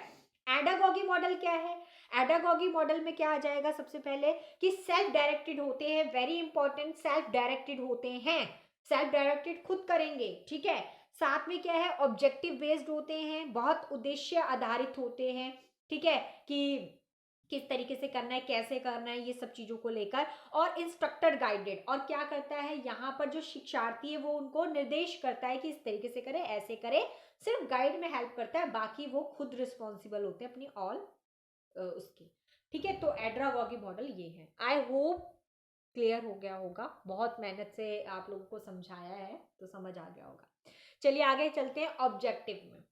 एडागॉगी मॉडल क्या है, एडागॉगी मॉडल में क्या आ जाएगा, सबसे पहले कि सेल्फ डायरेक्टेड होते हैं, वेरी इंपॉर्टेंट, सेल्फ डायरेक्टेड होते हैं, सेल्फ डायरेक्टेड खुद करेंगे, ठीक है। साथ में क्या है, ऑब्जेक्टिव बेस्ड होते हैं, बहुत उद्देश्य आधारित होते हैं, ठीक है, कि किस तरीके से करना है, कैसे करना है, ये सब चीजों को लेकर। और इंस्ट्रक्टर गाइडेड, और क्या करता है यहाँ पर जो शिक्षार्थी है वो उनको निर्देश करता है कि इस तरीके से करें, ऐसे करें, सिर्फ गाइड में हेल्प करता है, बाकी वो खुद रिस्पॉन्सिबल होते हैं अपनी ऑल उसकी, ठीक है। तो एडागॉजी मॉडल ये है। आई होप क्लियर हो गया होगा, बहुत मेहनत से आप लोगों को समझाया है तो समझ आ गया होगा। चलिए आगे चलते हैं ऑब्जेक्टिव में।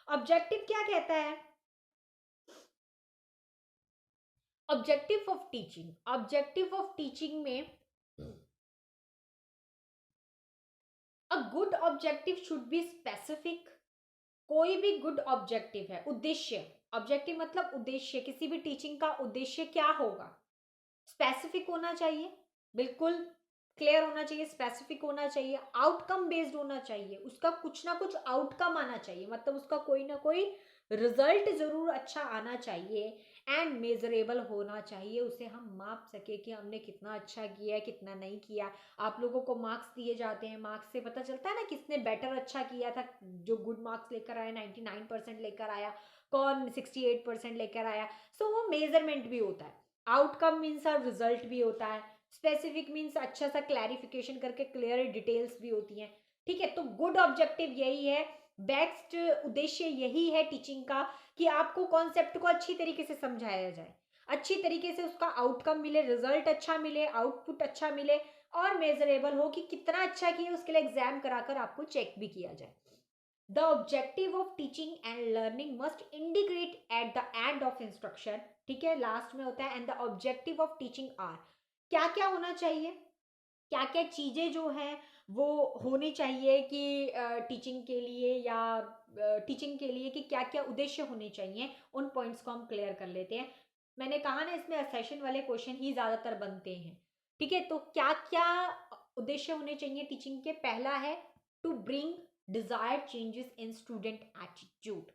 ऑब्जेक्टिव क्या कहता है, objective of teaching, objective of teaching में a good objective should be specific. कोई भी गुड ऑब्जेक्टिव है, उद्देश्य, ऑब्जेक्टिव मतलब उद्देश्य, किसी भी टीचिंग का उद्देश्य क्या होगा, स्पेसिफिक होना चाहिए, बिल्कुल क्लियर होना चाहिए, स्पेसिफिक होना चाहिए, आउटकम बेस्ड होना चाहिए, उसका कुछ ना कुछ आउटकम आना चाहिए, मतलब उसका कोई ना कोई रिजल्ट जरूर अच्छा आना चाहिए, एंड मेजरेबल होना चाहिए, उसे हम माप सके कि हमने कितना अच्छा किया है, कितना नहीं किया। आप लोगों को मार्क्स दिए जाते हैं, मार्क्स से पता चलता है ना किसने बेटर अच्छा किया था, जो गुड मार्क्स लेकर आया 99% लेकर आया, कौन 68% लेकर आया, सो वो मेजरमेंट भी होता है। आउटकम मीन्स रिजल्ट भी होता है, स्पेसिफिक मीन्स अच्छा सा क्लैरिफिकेशन करके क्लियर डिटेल्स भी होती हैं, ठीक है। तो गुड ऑब्जेक्टिव यही है, बेस्ट उद्देश्य यही है टीचिंग का, कि आपको कॉन्सेप्ट को अच्छी तरीके से समझाया जाए, अच्छी तरीके से उसका आउटकम मिले, रिजल्ट अच्छा मिले, आउटपुट अच्छा मिले, और मेजरेबल हो कि कितना अच्छा किया, उसके लिए एग्जाम कराकर आपको चेक भी किया जाए। The objective of teaching and learning must integrate at the end of instruction, ठीक है, लास्ट में होता है, and the objective of teaching are, क्या क्या होना चाहिए, क्या क्या चीजें जो हैं वो होनी चाहिए कि टीचिंग के लिए, या टीचिंग के लिए कि क्या क्या उद्देश्य होने चाहिए, उन पॉइंट्स को हम क्लियर कर लेते हैं। मैंने कहा ना इसमें सेशन वाले क्वेश्चन ही ज्यादातर बनते हैं, ठीक है। तो क्या क्या उद्देश्य होने चाहिए टीचिंग के, पहला है to bring desired changes in student attitude,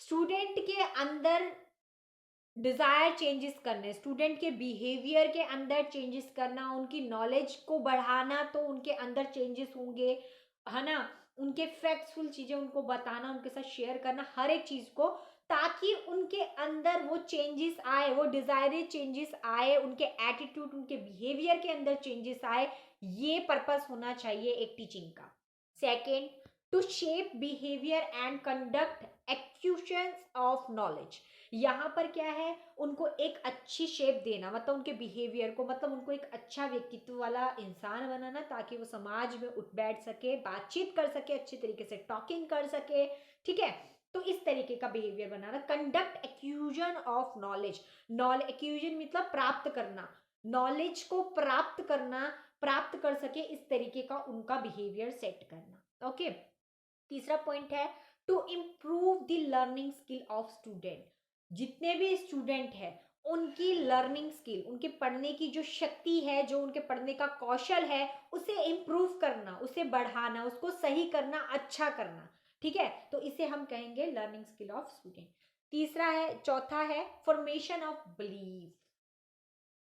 student के अंदर डिजायर चेंजेस करने, स्टूडेंट के बिहेवियर के अंदर चेंजेस करना, उनकी नॉलेज को बढ़ाना, तो उनके अंदर चेंजेस होंगे, है ना, उनके फैक्ट्सफुल चीजें उनको बताना, उनके साथ शेयर करना हर एक चीज को, ताकि उनके अंदर वो चेंजेस आए, वो डिजायरेड चेंजेस आए, उनके एटीट्यूड, उनके बिहेवियर के अंदर चेंजेस आए, ये पर्पस होना चाहिए एक टीचिंग का। Second, to shape behaviour and conduct acquisitions of knowledge, यहाँ पर क्या है, उनको एक अच्छी शेप देना, मतलब उनके बिहेवियर को, मतलब उनको एक अच्छा व्यक्तित्व वाला इंसान बनाना, ताकि वो समाज में उठ बैठ सके, बातचीत कर सके, अच्छी तरीके से टॉकिंग कर सके, ठीक है। तो इस तरीके का बिहेवियर बनाना। Conduct acquisition of knowledge, knowledge acquisition मतलब प्राप्त करना, नॉलेज को प्राप्त करना, प्राप्त कर सके इस तरीके का उनका बिहेवियर सेट करना, ओके। तीसरा पॉइंट है to improve the learning skill of student, जितने भी स्टूडेंट है उनकी लर्निंग स्किल, उनके पढ़ने की जो शक्ति है, जो उनके पढ़ने का कौशल है, उसे इम्प्रूव करना, उसे बढ़ाना, उसको सही करना, अच्छा करना, ठीक है। तो इसे हम कहेंगे लर्निंग स्किल ऑफ स्टूडेंट। तीसरा है, चौथा है formation of belief,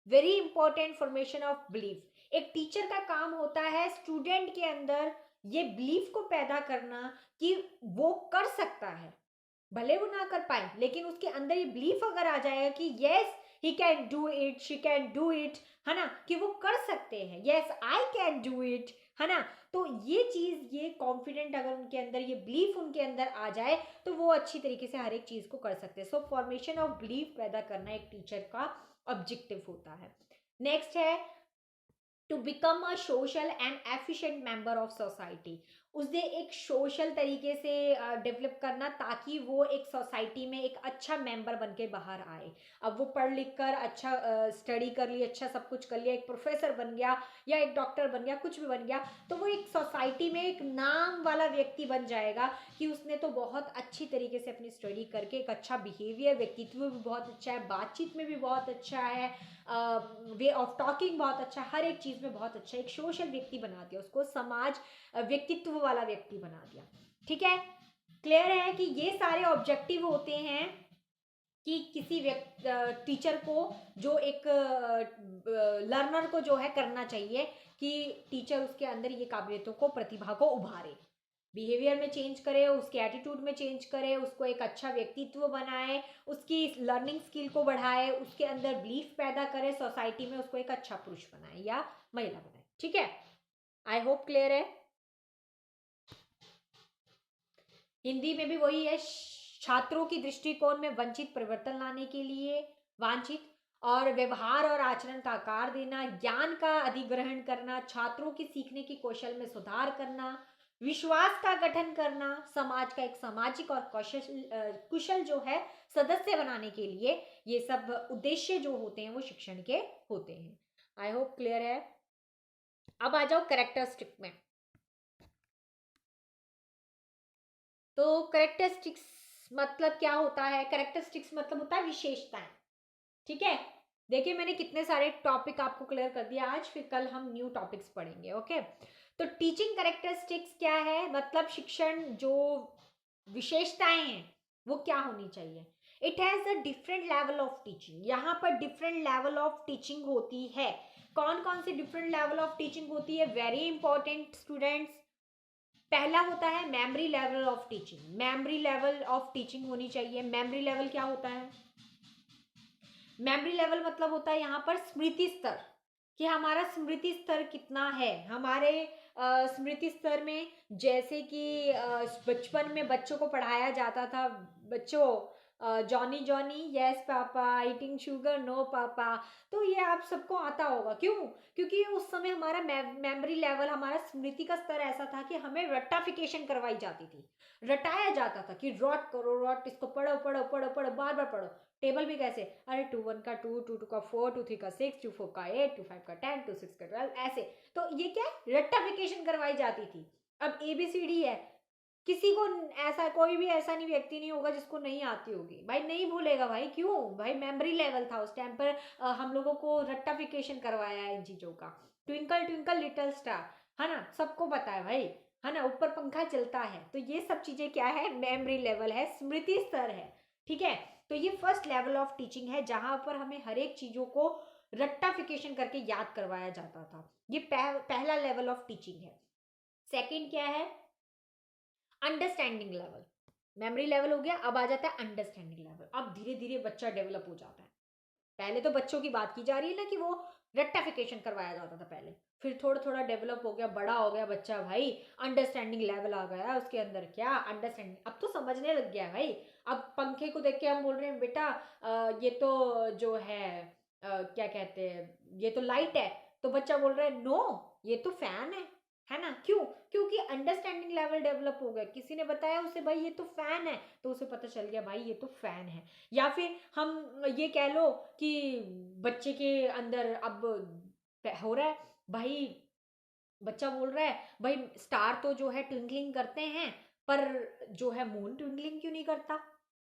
very important, formation of belief. एक टीचर का काम होता है स्टूडेंट के अंदर ये बिलीफ को पैदा करना कि वो कर सकता है, भले वो ना कर पाए, लेकिन उसके अंदर ये बिलीफ अगर आ जाएगा कि yes he can do it, she can do it, है ना, कि वो कर सकते हैं, yes I can do it, है ना। तो ये चीज़, ये कॉन्फिडेंट अगर उनके अंदर, ये बिलीफ उनके अंदर आ जाए तो वो अच्छी तरीके से हर एक चीज़ को कर सकते हैं। सो फॉर्मेशन ऑफ बिलीफ पैदा करना एक टीचर का ऑब्जेक्टिव होता है। नेक्स्ट है to become a social and efficient member of society. उसे एक सोशल तरीके से डेवलप करना ताकि वो एक सोसाइटी में एक अच्छा मेंबर बन के बाहर आए। अब वो पढ़ लिख कर अच्छा स्टडी कर लिया, अच्छा सब कुछ कर लिया, एक प्रोफेसर बन गया या एक डॉक्टर बन गया, कुछ भी बन गया, तो वो एक सोसाइटी में एक नाम वाला व्यक्ति बन जाएगा कि उसने तो बहुत अच्छी तरीके से अपनी स्टडी करके एक अच्छा बिहेवियर, व्यक्तित्व भी बहुत अच्छा है, बातचीत में भी बहुत अच्छा है, वे ऑफ टॉकिंग बहुत अच्छा, हर एक चीज़ में बहुत अच्छा, एक सोशल व्यक्ति बना दिया उसको, समाज व्यक्तित्व वाला व्यक्ति बना दिया। ठीक है, क्लियर है कि ये सारे ऑब्जेक्टिव होते हैं कि किसी टीचर को, जो एक लर्नर को जो है करना चाहिए कि टीचर उसके अंदर ये काबिलियतों को, प्रतिभा को उभारे, बिहेवियर में चेंज करे, उसके एटीट्यूड में चेंज करे, उसको एक अच्छा व्यक्तित्व बनाए, उसकी लर्निंग स्किल को बढ़ाए, उसके अंदर बिलीफ पैदा करे, सोसाइटी में उसको एक अच्छा पुरुष बनाए या महिला बनाए। ठीक है, आई होप क्लियर है। हिंदी में भी वही है, छात्रों की दृष्टिकोण में वंचित परिवर्तन लाने के लिए, वांछित और व्यवहार और आचरण का आकार देना, ज्ञान का अधिग्रहण करना, छात्रों की सीखने की कौशल में सुधार करना, विश्वास का गठन करना, समाज का एक सामाजिक और कुशल जो है सदस्य बनाने के लिए, ये सब उद्देश्य जो होते हैं वो शिक्षण के होते हैं। आई होप क्लियर है। अब आ जाओ कैरेक्टरिस्टिक में। तो करेक्टरिस्टिक्स मतलब क्या होता है? करेक्टरिस्टिक्स मतलब होता है विशेषताएं। ठीक है, देखिए मैंने कितने सारे टॉपिक आपको क्लियर कर दिया आज, फिर कल हम न्यू टॉपिक्स पढ़ेंगे। ओके, तो टीचिंग करेक्टरिस्टिक्स क्या है, मतलब शिक्षण जो विशेषताएं हैं वो क्या होनी चाहिए। It has a different level of teaching. यहाँ पर डिफरेंट लेवल ऑफ टीचिंग होती है। कौन कौन सी डिफरेंट लेवल ऑफ टीचिंग होती है? वेरी इंपॉर्टेंट स्टूडेंट्स, पहला होता है memory level of teaching. Memory level of teaching होनी चाहिए। मेमोरी लेवल क्या होता है? मेमोरी लेवल मतलब होता है यहाँ पर स्मृति स्तर, कि हमारा स्मृति स्तर कितना है। हमारे स्मृति स्तर में जैसे कि बचपन में बच्चों को पढ़ाया जाता था, बच्चों Johnny Johnny yes papa, eating sugar no papa, तो ये आप सबको आता होगा। क्यों? क्योंकि उस समय हमारा मेमोरी लेवल, हमारा स्मृति का स्तर ऐसा था कि हमें रट्टाफिकेशन करवाई जाती थी, रटाया जाता था कि रॉट करो, रॉट, इसको पढ़ो पढ़ो पढ़ो पढ़ो, बार बार पढ़ो। टेबल भी कैसे? अरे 2 1 का 2, 2 2 का 4, 2 3 का 6, 2 4 का 8, 2 5 का 10, 2 6 का 12, ऐसे। तो ये क्या है? रट्टाफिकेशन करवाई जाती थी। अब ABCD है, किसी को ऐसा, कोई भी ऐसा नहीं व्यक्ति नहीं होगा जिसको नहीं आती होगी भाई, नहीं भूलेगा भाई। क्यों भाई? मेमोरी लेवल था उस टाइम पर, हम लोगों को रट्टाफिकेशन करवाया है इन चीजों का। ट्विंकल ट्विंकल लिटिल स्टार, है ना, सबको पता है भाई, है ना, ऊपर पंखा चलता है। तो ये सब चीजें क्या है? मेमोरी लेवल है, स्मृति स्तर है। ठीक है, तो ये फर्स्ट लेवल ऑफ टीचिंग है जहां पर हमें हर एक चीजों को रट्टाफिकेशन करके याद करवाया जाता था। ये पहला लेवल ऑफ टीचिंग है। सेकंड क्या है? Understanding level. मेमोरी लेवल हो गया, अब आ जाता है अंडरस्टैंडिंग लेवल। अब धीरे धीरे बच्चा डेवलप हो जाता है। पहले तो बच्चों की बात की जा रही है ना कि वो रेक्टिफिकेशन करवाया जाता था पहले, फिर थोड़ा थोड़ा डेवलप हो गया, बड़ा हो गया बच्चा भाई, अंडरस्टैंडिंग लेवल आ गया उसके अंदर। क्या अंडरस्टैंडिंग? अब तो समझने लग गया है भाई। अब पंखे को देख के हम बोल रहे हैं बेटा ये तो जो है क्या कहते हैं, ये तो लाइट है, तो बच्चा बोल रहा है नो ये तो फैन है ना। क्यों? क्योंकि अंडरस्टैंडिंग लेवल डेवलप हो गया, किसी ने बताया उसे भाई ये तो फैन है, तो उसे पता चल गया भाई ये तो फैन है। या फिर हम ये कह लो कि बच्चे के अंदर अब हो रहा है भाई, बच्चा बोल रहा है भाई स्टार तो जो है ट्विंकलिंग करते हैं, पर जो है मून ट्विंकलिंग क्यों नहीं करता,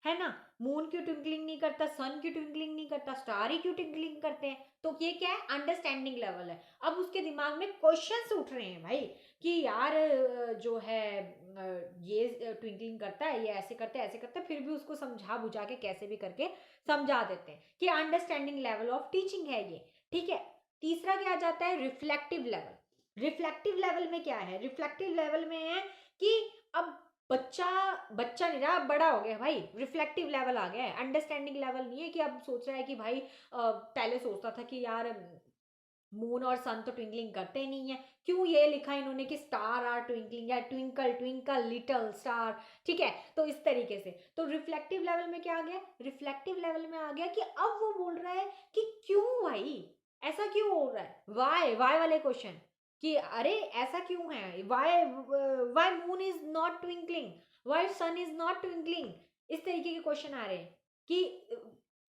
है ना। मून क्यों ट्विंकलिंग नहीं करता, सन क्यों ट्विंकलिंग नहीं करता, स्टार ही क्यों ट्विंकलिंग करते हैं। तो ये क्या है? अंडरस्टैंडिंग लेवल है। अब उसके दिमाग में क्वेश्चंस उठ रहे हैं भाई कि यार जो है ये ट्विंकलिंग करता है, ये ऐसे करते हैं ऐसे करते हैं, फिर भी उसको समझा बुझा के कैसे भी करके समझा देते हैं कि अंडरस्टैंडिंग लेवल ऑफ टीचिंग है ये। ठीक है, तीसरा क्या आ जाता है? Reflective level. रिफ्लेक्टिव लेवल में क्या है? रिफ्लेक्टिव लेवल में है कि अब बच्चा बच्चा नहीं रहा, अब बड़ा हो गया भाई, रिफ्लेक्टिव लेवल आ गया है। अंडरस्टैंडिंग लेवल नहीं है कि अब सोच रहा है कि भाई पहले सोचता था कि यार मून और सन तो ट्विंकलिंग करते नहीं है, क्यों ये लिखा इन्होंने कि स्टार आर ट्विंकलिंग या ट्विंकल ट्विंकल लिटिल स्टार, ठीक है। तो इस तरीके से तो रिफ्लेक्टिव लेवल में क्या आ गया, रिफ्लेक्टिव लेवल में आ गया कि अब वो बोल रहा है कि क्यों भाई ऐसा क्यों हो रहा है, वाई वाले क्वेश्चन कि अरे ऐसा क्यों है, why moon is not twinkling, why sun is not twinkling, इस तरीके के क्वेश्चन आ रहे हैं कि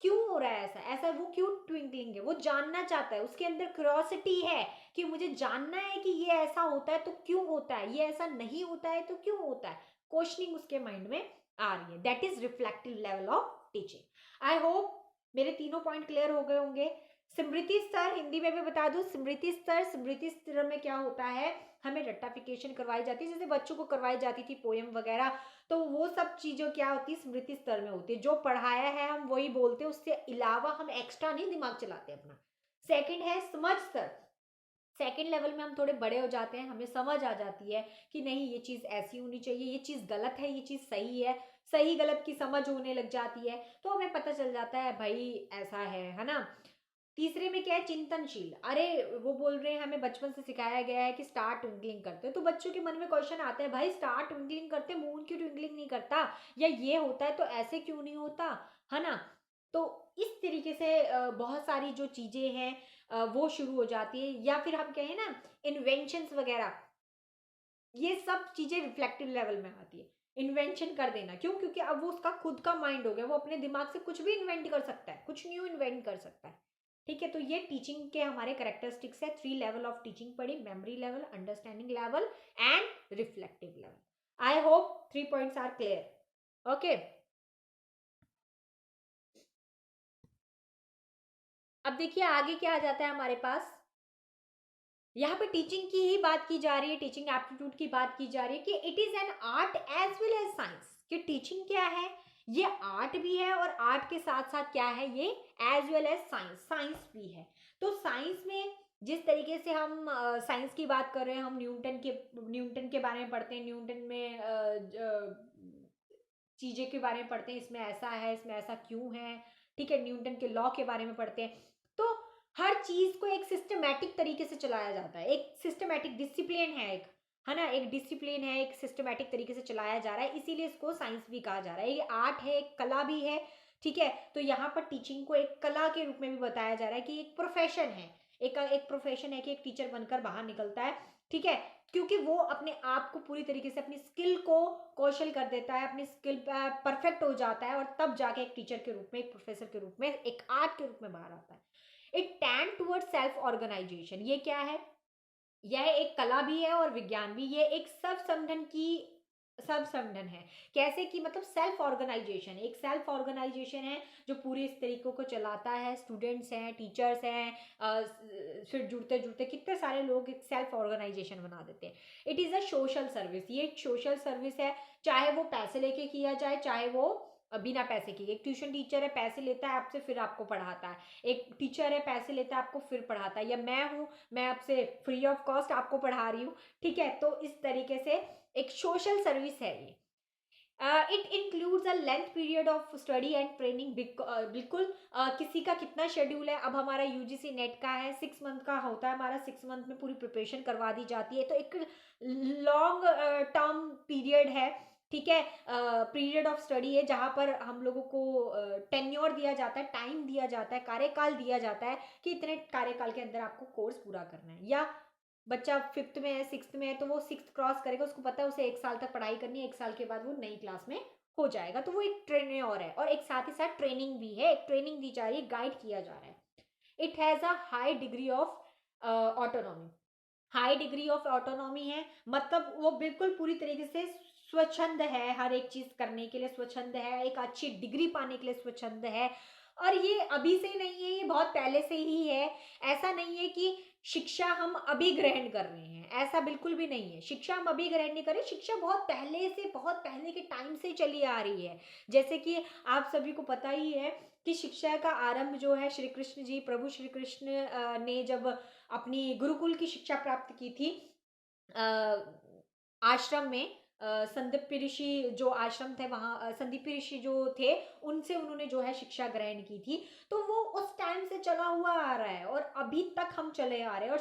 क्यों हो रहा है ऐसा, ऐसा वो क्यों ट्विंकलिंग है, वो जानना चाहता है, उसके अंदर क्यूरियोसिटी है कि मुझे जानना है कि ये ऐसा होता है तो क्यों होता है, ये ऐसा नहीं होता है तो क्यों होता है, क्वेश्चनिंग उसके माइंड में आ रही है। That is reflective level of teaching. I hope मेरे तीनों पॉइंट क्लियर हो गए होंगे। स्मृति स्तर हिंदी में भी बता दूं, स्मृति स्तर में क्या होता है, हमें रट्टाफिकेशन करवाई जाती है, जैसे बच्चों को करवाई जाती थी पोएम वगैरह, तो वो सब चीज़ों क्या होती है स्मृति स्तर में होती है, जो पढ़ाया है हम वही बोलते हैं, उससे अलावा हम एक्स्ट्रा नहीं दिमाग चलाते अपना। सेकंड है समझ स्तर, सेकंड लेवल में हम थोड़े बड़े हो जाते हैं, हमें समझ आ जाती है कि नहीं ये चीज़ ऐसी होनी चाहिए, ये चीज़ गलत है, ये चीज़ सही है, सही गलत की समझ होने लग जाती है, तो हमें पता चल जाता है भाई ऐसा है ना। तीसरे में क्या है चिंतनशील, अरे वो बोल रहे हैं हमें बचपन से सिखाया गया है कि स्टार ट्विंकलिंग करते हैं, तो बच्चों के मन में क्वेश्चन आता है भाई स्टार ट्विंकलिंग करते मून क्यों ट्विंकलिंग नहीं करता, या ये होता है तो ऐसे क्यों नहीं होता, है ना। तो इस तरीके से बहुत सारी जो चीजें हैं वो शुरू हो जाती है, या फिर हम कहें ना इन्वेंशंस वगैरह, ये सब चीजें रिफ्लेक्टिव लेवल में आती है। इन्वेंशन कर देना, क्यों, क्योंकि अब वो उसका खुद का माइंड हो गया, वो अपने दिमाग से कुछ भी इन्वेंट कर सकता है, कुछ न्यू इन्वेंट कर सकता है, ठीक है। तो ये टीचिंग के हमारे करेक्टरिस्टिक्स है, 3 लेवल ऑफ टीचिंग पढ़ी, memory level, understanding level and reflective level. I hope 3 points are clear. Okay, अब देखिए आगे क्या आ जाता है हमारे पास, यहाँ पे टीचिंग की ही बात की जा रही है, टीचिंग एप्टीट्यूड की बात की जा रही है कि it is an art as well as science, कि टीचिंग क्या है, ये आर्ट भी है और आर्ट के साथ साथ क्या है ये as well as science, science भी है। तो साइंस में जिस तरीके से हम साइंस की बात कर रहे हैं, हम न्यूटन के बारे में पढ़ते हैं, न्यूटन में चीजें के बारे में पढ़ते हैं, इसमें ऐसा है, इसमें ऐसा क्यों है, ठीक है, न्यूटन के लॉ के बारे में पढ़ते हैं। तो हर चीज को एक सिस्टमैटिक तरीके से चलाया जाता है, एक सिस्टमैटिक डिसिप्लिन है, एक है ना, एक डिसिप्लिन है, एक सिस्टमैटिक तरीके से चलाया जा रहा है, इसीलिए इसको साइंस भी कहा जा रहा है। ये आर्ट है, एक कला भी है, ठीक है। तो यहाँ पर टीचिंग को एक कला के रूप में भी बताया जा रहा है कि एक प्रोफेशन है, एक प्रोफेशन है कि एक टीचर बनकर बाहर निकलता है, ठीक है, क्योंकि वो अपने आप को पूरी तरीके से अपनी स्किल को कौशल कर देता है, अपनी स्किल परफेक्ट हो जाता है, और तब जाके एक टीचर के रूप में, एक प्रोफेसर के रूप में, एक आर्ट के रूप में बाहर आता है। It tend toward self organisation, ये क्या है, यह एक कला भी है और विज्ञान भी, ये एक सब संगठन है, कैसे कि मतलब सेल्फ ऑर्गेनाइजेशन, एक सेल्फ ऑर्गेनाइजेशन है जो पूरे इस तरीकों को चलाता है, स्टूडेंट्स हैं, टीचर्स हैं, फिर जुड़ते जुड़ते कितने सारे लोग एक सेल्फ ऑर्गेनाइजेशन बना देते हैं। It is a social service, ये एक सोशल सर्विस है, चाहे वो पैसे लेके किया जाए, चाहे वो बिना पैसे की। एक ट्यूशन टीचर है, पैसे लेता है आपसे फिर आपको पढ़ाता है, एक टीचर है पैसे लेता है आपको फिर पढ़ाता है, या मैं हूँ, मैं आपसे फ्री ऑफ कॉस्ट आपको पढ़ा रही हूँ, ठीक है। तो इस तरीके से एक सोशल सर्विस है ये। It includes a length period of study and training, बिल्कुल किसी का कितना शेड्यूल है, अब हमारा यूजीसी नेट का है 6 मंथ का होता है हमारा, 6 मंथ में पूरी प्रिपरेशन करवा दी जाती है, तो एक लॉन्ग टर्म पीरियड है, ठीक है, पीरियड ऑफ स्टडी है, जहाँ पर हम लोगों को टेन्योर दिया जाता है, टाइम दिया जाता है, कार्यकाल दिया जाता है कि इतने कार्यकाल के अंदर आपको कोर्स पूरा करना है। या बच्चा 5th में है, 6th में है, तो वो 6th क्रॉस करेगा, उसको पता है उसे 1 साल तक पढ़ाई करनी है, 1 साल के बाद वो नई क्लास में हो जाएगा, तो वो एक ट्रेन और है, और एक साथ ही साथ ट्रेनिंग भी है, एक ट्रेनिंग दी जा रही है, गाइड किया जा रहा है। It has a high degree of autonomy, high degree of autonomy है, मतलब वो बिल्कुल पूरी तरीके से स्वच्छंद है, हर एक चीज करने के लिए स्वच्छंद है, एक अच्छी डिग्री पाने के लिए स्वच्छंद है, और ये अभी से नहीं है, ये बहुत पहले से ही है। ऐसा नहीं है कि शिक्षा हम अभी ग्रहण कर रहे हैं, ऐसा बिल्कुल भी नहीं है, शिक्षा हम अभी ग्रहण नहीं कर रहे, शिक्षा बहुत पहले से, बहुत पहले के टाइम से चली आ रही है। जैसे कि आप सभी को पता ही है कि शिक्षा का आरंभ जो है श्री कृष्ण जी, प्रभु श्री कृष्ण ने जब अपनी गुरुकुल की शिक्षा प्राप्त की थी आश्रम में, संदीप ऋषि जो आश्रम थे वहाँ, संदीप ऋषि जो थे उनसे उन्होंने जो है शिक्षा ग्रहण की थी, तो वो उस टाइम टाइम से चला हुआ आ रहा है और अभी तक हम चले आ रहे हैं। और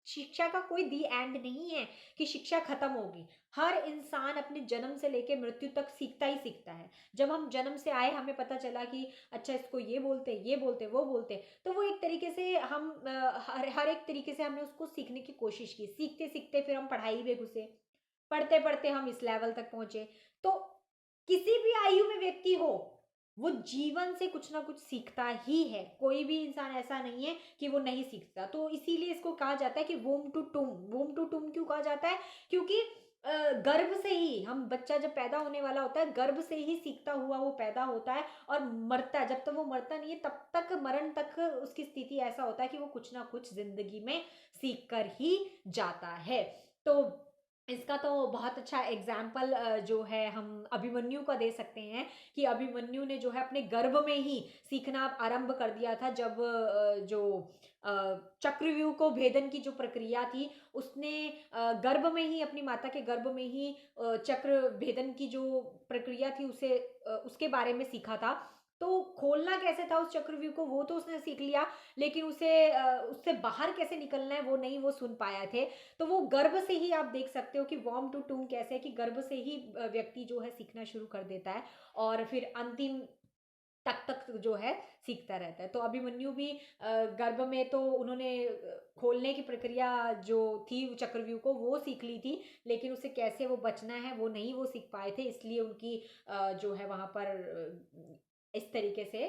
शिक्षा का कोई दी एंड नहीं है कि शिक्षा खत्म होगी। हर इंसान अपने जन्म से लेके मृत्यु तक सीखता ही सीखता है। जब हम जन्म से आए हमें पता चला कि अच्छा इसको ये बोलते, ये बोलते, वो बोलते, तो वो एक तरीके से हम हर एक तरीके से हमने उसको सीखने की कोशिश की। सीखते सीखते फिर हम पढ़ाई में घुसे, पढ़ते पढ़ते हम इस लेवल तक पहुंचे। तो किसी भी आयु में व्यक्ति हो, वो जीवन से कुछ ना कुछ सीखता ही है। कोई भी इंसान ऐसा नहीं है कि वो नहीं सीखता। तो इसीलिए इसको कहा जाता है कि वूम टू टूम क्यों कहा जाता है? क्योंकि गर्भ से ही हम, बच्चा जब पैदा होने वाला होता है गर्भ से ही सीखता हुआ वो पैदा होता है और मरता है। जब तक वो मरता नहीं है तब तक, मरण तक उसकी स्थिति ऐसा होता है कि वो कुछ ना कुछ जिंदगी में सीख कर ही जाता है। तो इसका तो बहुत अच्छा एग्जाम्पल जो है हम अभिमन्यु का दे सकते हैं कि अभिमन्यु ने जो है अपने गर्भ में ही सीखना आरंभ कर दिया था। जब जो चक्रव्यूह को भेदन की जो प्रक्रिया थी, उसने गर्भ में ही, अपनी माता के गर्भ में ही चक्र भेदन की जो प्रक्रिया थी उसे उसके बारे में सीखा था। तो खोलना कैसे था उस चक्रव्यूह को वो तो उसने सीख लिया, लेकिन उससे बाहर कैसे निकलना है वो नहीं, वो सुन पाया थे। तो वो गर्भ से ही आप देख सकते हो कि वॉर्म टू टूम कैसे है कि गर्भ से ही व्यक्ति जो है सीखना शुरू कर देता है और फिर अंतिम तक जो है सीखता रहता है। तो अभिमन्यु भी गर्भ में तो उन्होंने खोलने की प्रक्रिया जो थी चक्रव्यूह को वो सीख ली थी, लेकिन उसे कैसे वो बचना है वो नहीं वो सीख पाए थे। इसलिए उनकी जो है वहां पर इस तरीके से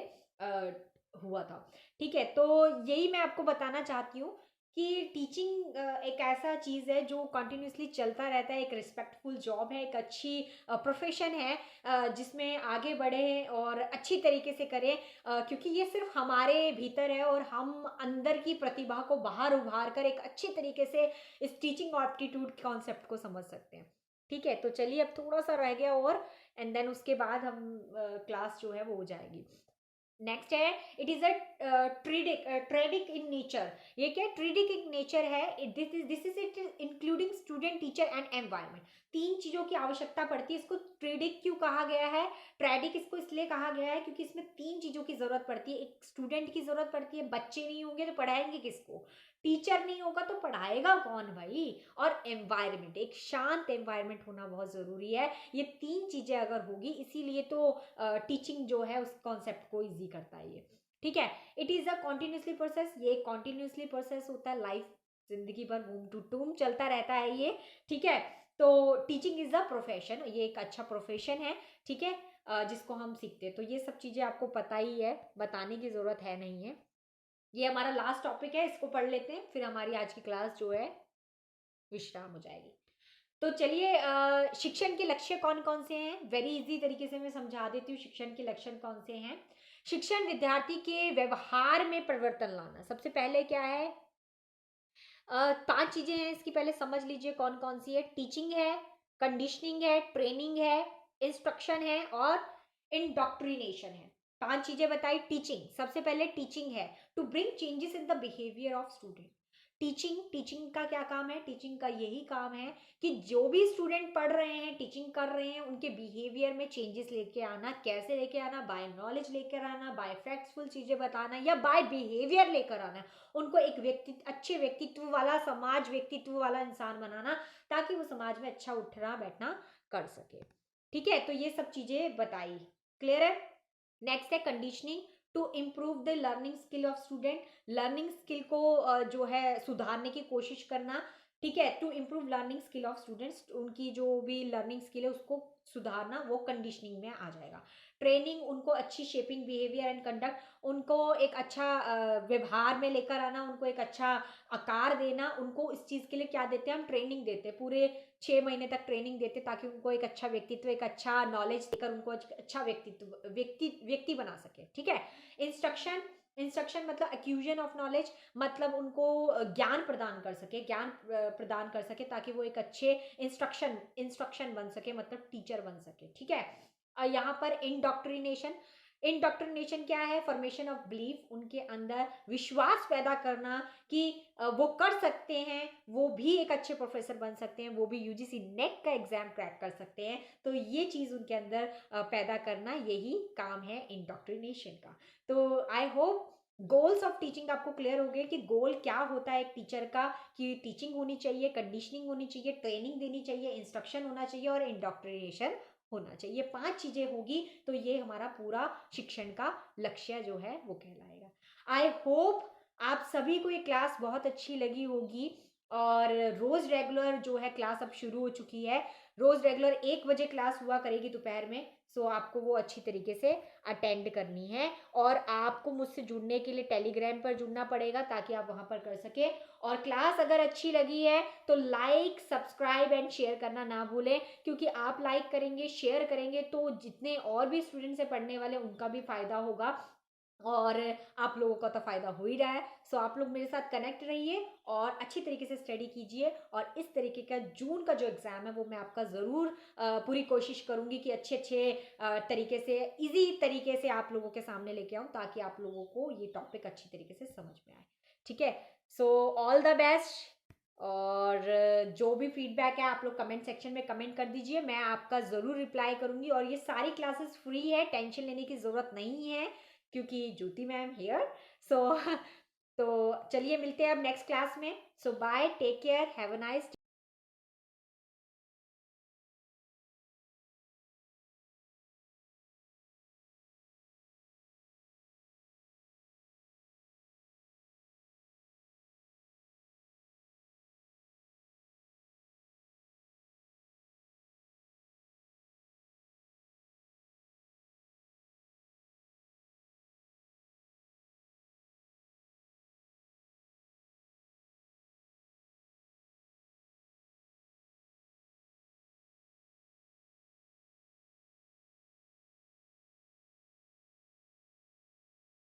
हुआ था। ठीक है, तो यही मैं आपको बताना चाहती हूँ कि टीचिंग एक ऐसा चीज़ है जो कंटिन्यूसली चलता रहता है। एक रिस्पेक्टफुल जॉब है, एक अच्छी प्रोफेशन है जिसमें आगे बढ़े और अच्छी तरीके से करें, क्योंकि ये सिर्फ हमारे भीतर है और हम अंदर की प्रतिभा को बाहर उभार कर एक अच्छी तरीके से इस टीचिंग एप्टीट्यूड कॉन्सेप्ट को समझ सकते हैं। ठीक है, तो चलिए अब थोड़ा सा रह गया और एंड देन उसके बाद हम क्लास जो है वो हो जाएगी। नेक्स्ट है, it is a triadic in nature. ये क्या ट्रेडिक इन नेचर है? This is it including student, teacher and environment. तीन चीजों की आवश्यकता पड़ती है। इसको ट्रेडिक क्यों कहा गया है? ट्रेडिक इसको इसलिए कहा गया है क्योंकि इसमें तीन चीजों की जरूरत पड़ती है। एक स्टूडेंट की जरूरत पड़ती है, बच्चे नहीं होंगे तो पढ़ाएंगे किसको? टीचर नहीं होगा तो पढ़ाएगा कौन भाई? और एनवायरमेंट, एक शांत एनवायरमेंट होना बहुत जरूरी है। ये तीन चीजें अगर होगी, इसीलिए तो टीचिंग जो है उस कॉन्सेप्ट को इजी करता है ये। ठीक है, it is a continuously process. ये कॉन्टिन्यूसली प्रोसेस होता है, लाइफ जिंदगी भर वूम टू टूम चलता रहता है ये। ठीक है, तो टीचिंग इज अ प्रोफेशन, ये एक अच्छा प्रोफेशन है। ठीक है, जिसको हम सीखते हैं। तो ये सब चीजें आपको पता ही है, बताने की जरूरत है नहीं है। ये हमारा लास्ट टॉपिक है, इसको पढ़ लेते हैं फिर हमारी आज की क्लास जो है विश्राम हो जाएगी। तो चलिए, शिक्षण के लक्ष्य कौन कौन से हैं? वेरी इजी तरीके से मैं समझा देती हूँ शिक्षण के लक्ष्य कौन से हैं। शिक्षण विद्यार्थी के व्यवहार में परिवर्तन लाना। सबसे पहले क्या है? पांच चीजें हैं इसकी, पहले समझ लीजिए कौन कौन सी है। टीचिंग है, कंडीशनिंग है, ट्रेनिंग है, इंस्ट्रक्शन है और इंडोक्ट्रिनेशन है। पांच चीजें बताई। टीचिंग, सबसे पहले टीचिंग है to bring changes in the behaviour of student. Teaching का क्या काम है? टीचिंग का यही काम है कि जो भी स्टूडेंट पढ़ रहे हैं, टीचिंग कर रहे हैं, उनके बिहेवियर में चेंजेस लेके आना। कैसे लेके आना? बाय नॉलेज लेकर आना, बाय फैक्ट्सफुल चीजें बताना या बाय बिहेवियर लेकर आना। उनको एक अच्छे व्यक्तित्व वाला, समाज व्यक्तित्व वाला इंसान बनाना, ताकि वो समाज में अच्छा उठना बैठना कर सके। ठीक है, तो ये सब चीजें बताई। क्लियर है? नेक्स्ट है conditioning, to improve the learning skill of student. Learning skill को जो है सुधारने की कोशिश करना। ठीक है, to improve learning skill of students, उनकी जो भी लर्निंग स्किल है उसको सुधारना, वो कंडीशनिंग में आ जाएगा। ट्रेनिंग, उनको अच्छी शेपिंग बिहेवियर एंड कंडक्ट, उनको एक अच्छा व्यवहार में लेकर आना, उनको एक अच्छा आकार देना। उनको इस चीज़ के लिए क्या देते हैं? हम ट्रेनिंग देते हैं, पूरे 6 महीने तक ट्रेनिंग देते, ताकि उनको एक अच्छा व्यक्तित्व, एक अच्छा नॉलेज देकर उनको एक अच्छा व्यक्ति बना सके। ठीक है, इंस्ट्रक्शन मतलब एक्यूजन ऑफ नॉलेज, मतलब उनको ज्ञान प्रदान कर सके, ताकि वो एक अच्छे इंस्ट्रक्शन बन सके, मतलब टीचर बन सके। ठीक है, यहाँ पर इंडोक्ट्रिनेशन क्या है? फॉर्मेशन ऑफ बिलीफ, उनके अंदर विश्वास पैदा करना कि वो कर सकते हैं, वो भी एक अच्छे प्रोफेसर बन सकते हैं, वो भी यूजीसी नेट का एग्जाम क्रैक कर सकते हैं। तो ये चीज़ उनके अंदर पैदा करना, यही काम है इंडोक्ट्रिनेशन का। तो I hope goals of teaching आपको क्लियर हो गए कि गोल क्या होता है एक टीचर का, कि टीचिंग होनी चाहिए, कंडीशनिंग होनी चाहिए, ट्रेनिंग देनी चाहिए, इंस्ट्रक्शन होना चाहिए और इंडोक्ट्रिनेशन होना चाहिए। ये 5 चीजें होगी तो ये हमारा पूरा शिक्षण का लक्ष्य जो है वो कहलाएगा। आई होप आप सभी को ये क्लास बहुत अच्छी लगी होगी। और रोज रेगुलर जो है क्लास अब शुरू हो चुकी है। रोज रेगुलर 1 बजे क्लास हुआ करेगी दोपहर में। सो आपको वो अच्छी तरीके से अटेंड करनी है। और आपको मुझसे जुड़ने के लिए टेलीग्राम पर जुड़ना पड़ेगा ताकि आप वहां पर कर सके। और क्लास अगर अच्छी लगी है तो लाइक, सब्सक्राइब एंड शेयर करना ना भूलें, क्योंकि आप लाइक करेंगे, शेयर करेंगे तो जितने और भी स्टूडेंट्स है पढ़ने वाले उनका भी फायदा होगा और आप लोगों का तो फायदा हो ही रहा है। सो आप लोग मेरे साथ कनेक्ट रहिए और अच्छी तरीके से स्टडी कीजिए। और इस तरीके का जून का जो एग्जाम है वो मैं आपका ज़रूर पूरी कोशिश करूंगी कि अच्छे अच्छे तरीके से, इजी तरीके से आप लोगों के सामने लेके आऊं ताकि आप लोगों को ये टॉपिक अच्छी तरीके से समझ में आए। ठीक है, सो ऑल द बेस्ट। और जो भी फीडबैक है आप लोग कमेंट सेक्शन में कमेंट कर दीजिए, मैं आपका ज़रूर रिप्लाई करूंगी। और ये सारी क्लासेस फ्री है, टेंशन लेने की ज़रूरत नहीं है क्योंकि ज्योति मैम हियर। सो तो चलिए मिलते हैं अब नेक्स्ट क्लास में। So bye, take care, have a nice